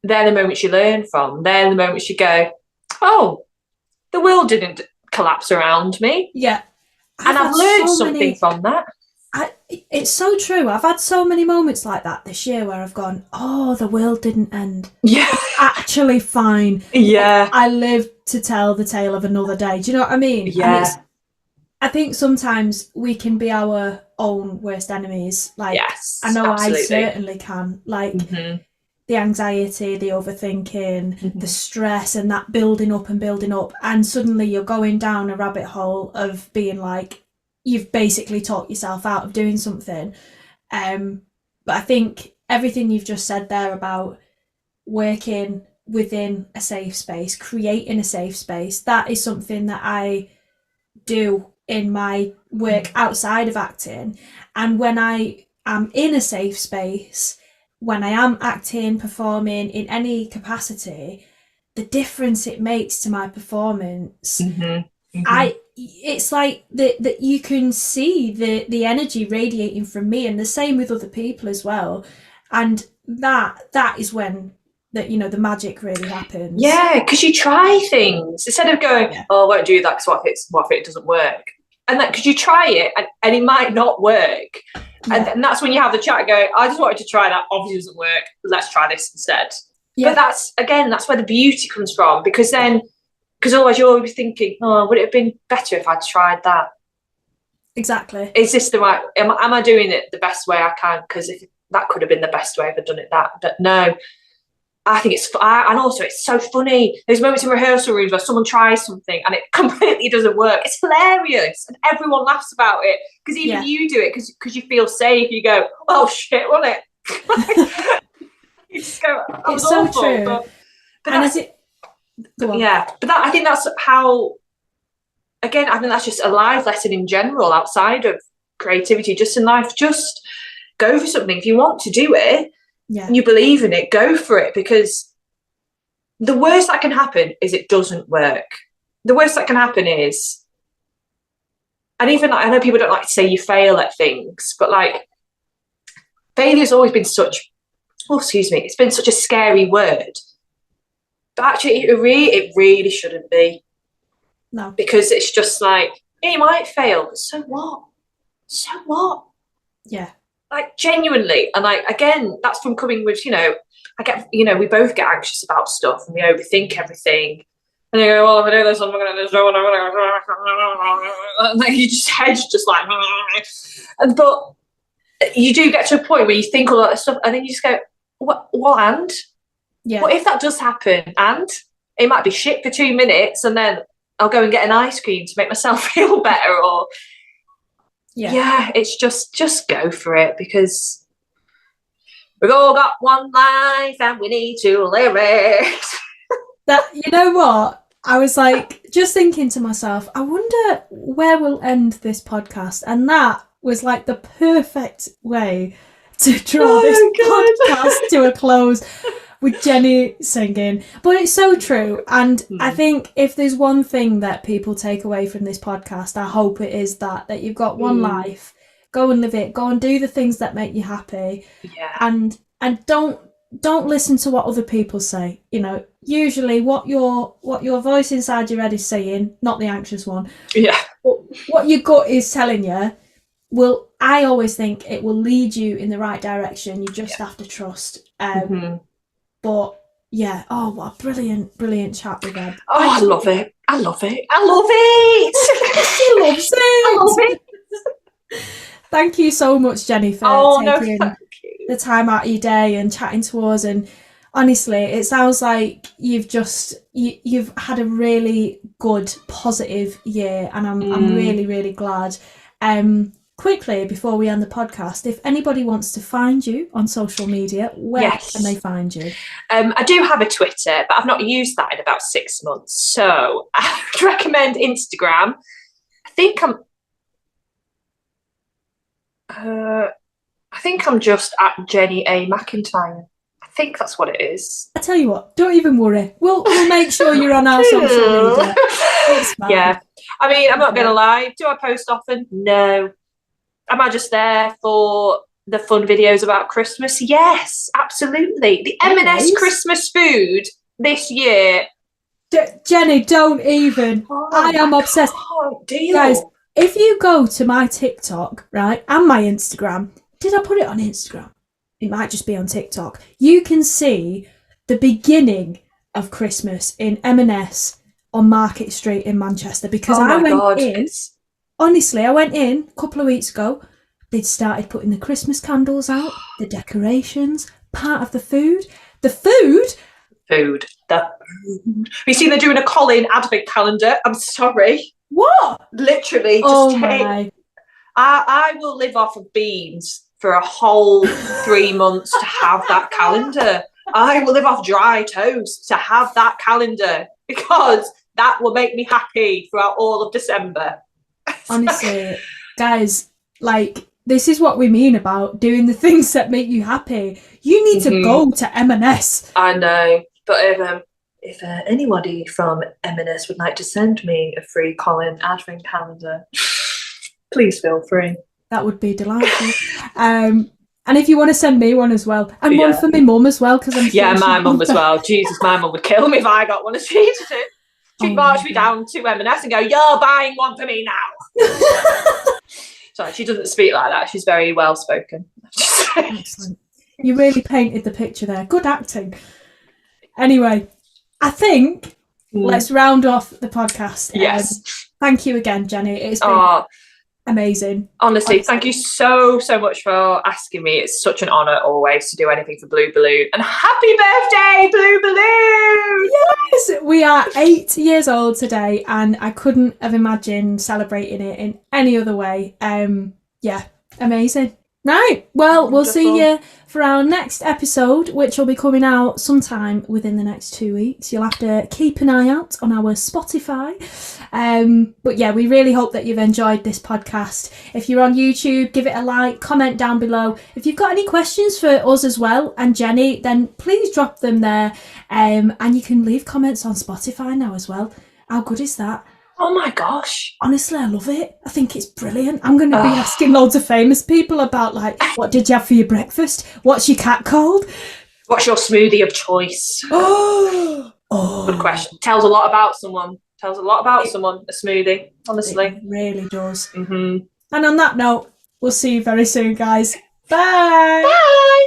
they're the moments you learn from. They're the moments you go, oh, the world didn't collapse around me. Yeah. And I've learned something from that. It's so true. I've had so many moments like that this year where I've gone, oh, the world didn't end. Yeah. Actually fine. Yeah. Like, I lived to tell the tale of another day. Do you know what I mean? Yeah. And I think sometimes we can be our own worst enemies. Like, yes, I know absolutely. I certainly can. Like, the anxiety, the overthinking, the stress, and that building up. And suddenly you're going down a rabbit hole of being like, you've basically talked yourself out of doing something. But I think everything you've just said there about working within a safe space, creating a safe space, that is something that I do in my work outside of acting. And when I am in a safe space, when I am acting, performing in any capacity, the difference it makes to my performance, it's like that you can see the energy radiating from me, and the same with other people as well. And that is when the magic really happens. Yeah, because you try things instead of going, oh, I won't do that because what if it doesn't work? And that because you try it and it might not work. And that's when you have the chat going, I just wanted to try that, obviously it doesn't work, let's try this instead. But that's where the beauty comes from, because otherwise you're always thinking, oh, would it have been better if I'd tried that? Exactly. Is this the right, am I doing it the best way I can? Because if that could have been the best way if I'd done it that. But no, I think and also it's so funny. There's moments in rehearsal rooms where someone tries something and it completely doesn't work. It's hilarious and everyone laughs about it, because even you do it because you feel safe. You go, oh shit, wasn't it? You just go, it's so awful. true. But and is it? Yeah, but I think that's how. Again, I think that's just a life lesson in general, outside of creativity, just in life. Just go for something if you want to do it. And you believe in it, go for it, because the worst that can happen is it doesn't work. The worst that can happen is, and even I know people don't like to say you fail at things, but like failure's always been it's been such a scary word. But actually it really shouldn't be. No. Because it's just like, you might fail, but so what? So what? Yeah. Like genuinely, and like again, that's from coming with I get we both get anxious about stuff and we overthink everything, and you go, well, if I do this, I'm gonna do this, and like your head's just like, but you do get to a point where you think all that stuff, and then you just go, what and what if that does happen, and it might be shit for 2 minutes, and then I'll go and get an ice cream to make myself feel better, or it's just go for it, because we've all got one life and we need to live it. That, you know what? I was like just thinking to myself, I wonder where we'll end this podcast, and that was like the perfect way to draw this podcast to a close with Jenny singing. But it's so true. And I think if there's one thing that people take away from this podcast, I hope it is that you've got one life. Go and live it. Go and do the things that make you happy. Yeah. And don't listen to what other people say. You know, usually what your voice inside your head is saying, not the anxious one. Yeah. What your gut is telling you I always think it will lead you in the right direction. You just have to trust. But yeah, what a brilliant chat we've had. Oh, I love it. I love it. I love it. She loves it. I love it. Thank you so much, Jenny, for taking the time out of your day and chatting to us. And honestly, it sounds like you've had a really good, positive year, and I'm really, really glad. Quickly, before we end the podcast, if anybody wants to find you on social media, where can they find you? I do have a Twitter, but I've not used that in about 6 months. So I would recommend Instagram. I think I'm just at Jenny A. McIntyre. I think that's what it is. I tell you what, don't even worry. We'll make sure you're on our social media. It's fine. Yeah. I mean, I'm not going to lie. Do I post often? No. Am I just there for the fun videos about Christmas? Yes, absolutely. The M&S Christmas food this year. Jenny, don't even. I am obsessed. Guys, if you go to my TikTok, right, and my Instagram, did I put it on Instagram? It might just be on TikTok. You can see the beginning of Christmas in M&S on Market Street in Manchester, because I went in. Honestly, I went in a couple of weeks ago. They'd started putting the Christmas candles out, the decorations, part of the food. The food. You see, they're doing a Colin advent calendar. I'm sorry. What? Literally, I will live off of beans for a whole 3 months to have that calendar. I will live off dry toast to have that calendar, because that will make me happy throughout all of December. Honestly, guys, like, this is what we mean about doing the things that make you happy. You need to go to M&S. I know, but if anybody from M&S would like to send me a free Colin advent calendar, please feel free. That would be delightful. And if you want to send me one as well, and one for my mum as well, because I'm sure my mum as well. Jesus, my mum would kill me if I got one of these. She'd march me down to M&S and go, "You're buying one for me now." Sorry, she doesn't speak like that. She's very well spoken. Excellent. You really painted the picture there. Good acting. Anyway, I think let's round off the podcast. Yes. Thank you again, Jenny. It's been amazing. Honestly, thank you so much for asking me. It's such an honour always to do anything for Blue Balloon. And happy birthday, Blue Balloon! Yes, we are 8 years old today, and I couldn't have imagined celebrating it in any other way. Amazing. Right, well, we'll see you for our next episode, which will be coming out sometime within the next 2 weeks. You'll have to keep an eye out on our Spotify. But yeah, we really hope that you've enjoyed this podcast. If you're on YouTube, give it a like, comment down below. If you've got any questions for us as well and Jenny, then please drop them there. And you can leave comments on Spotify now as well. How good is that? Oh my gosh. Honestly, I love it. I think it's brilliant. I'm going to be asking loads of famous people about, like, what did you have for your breakfast? What's your cat called? What's your smoothie of choice? Good question. Tells a lot about someone. A smoothie, honestly. It really does. Mm-hmm. And on that note, we'll see you very soon, guys. Bye. Bye.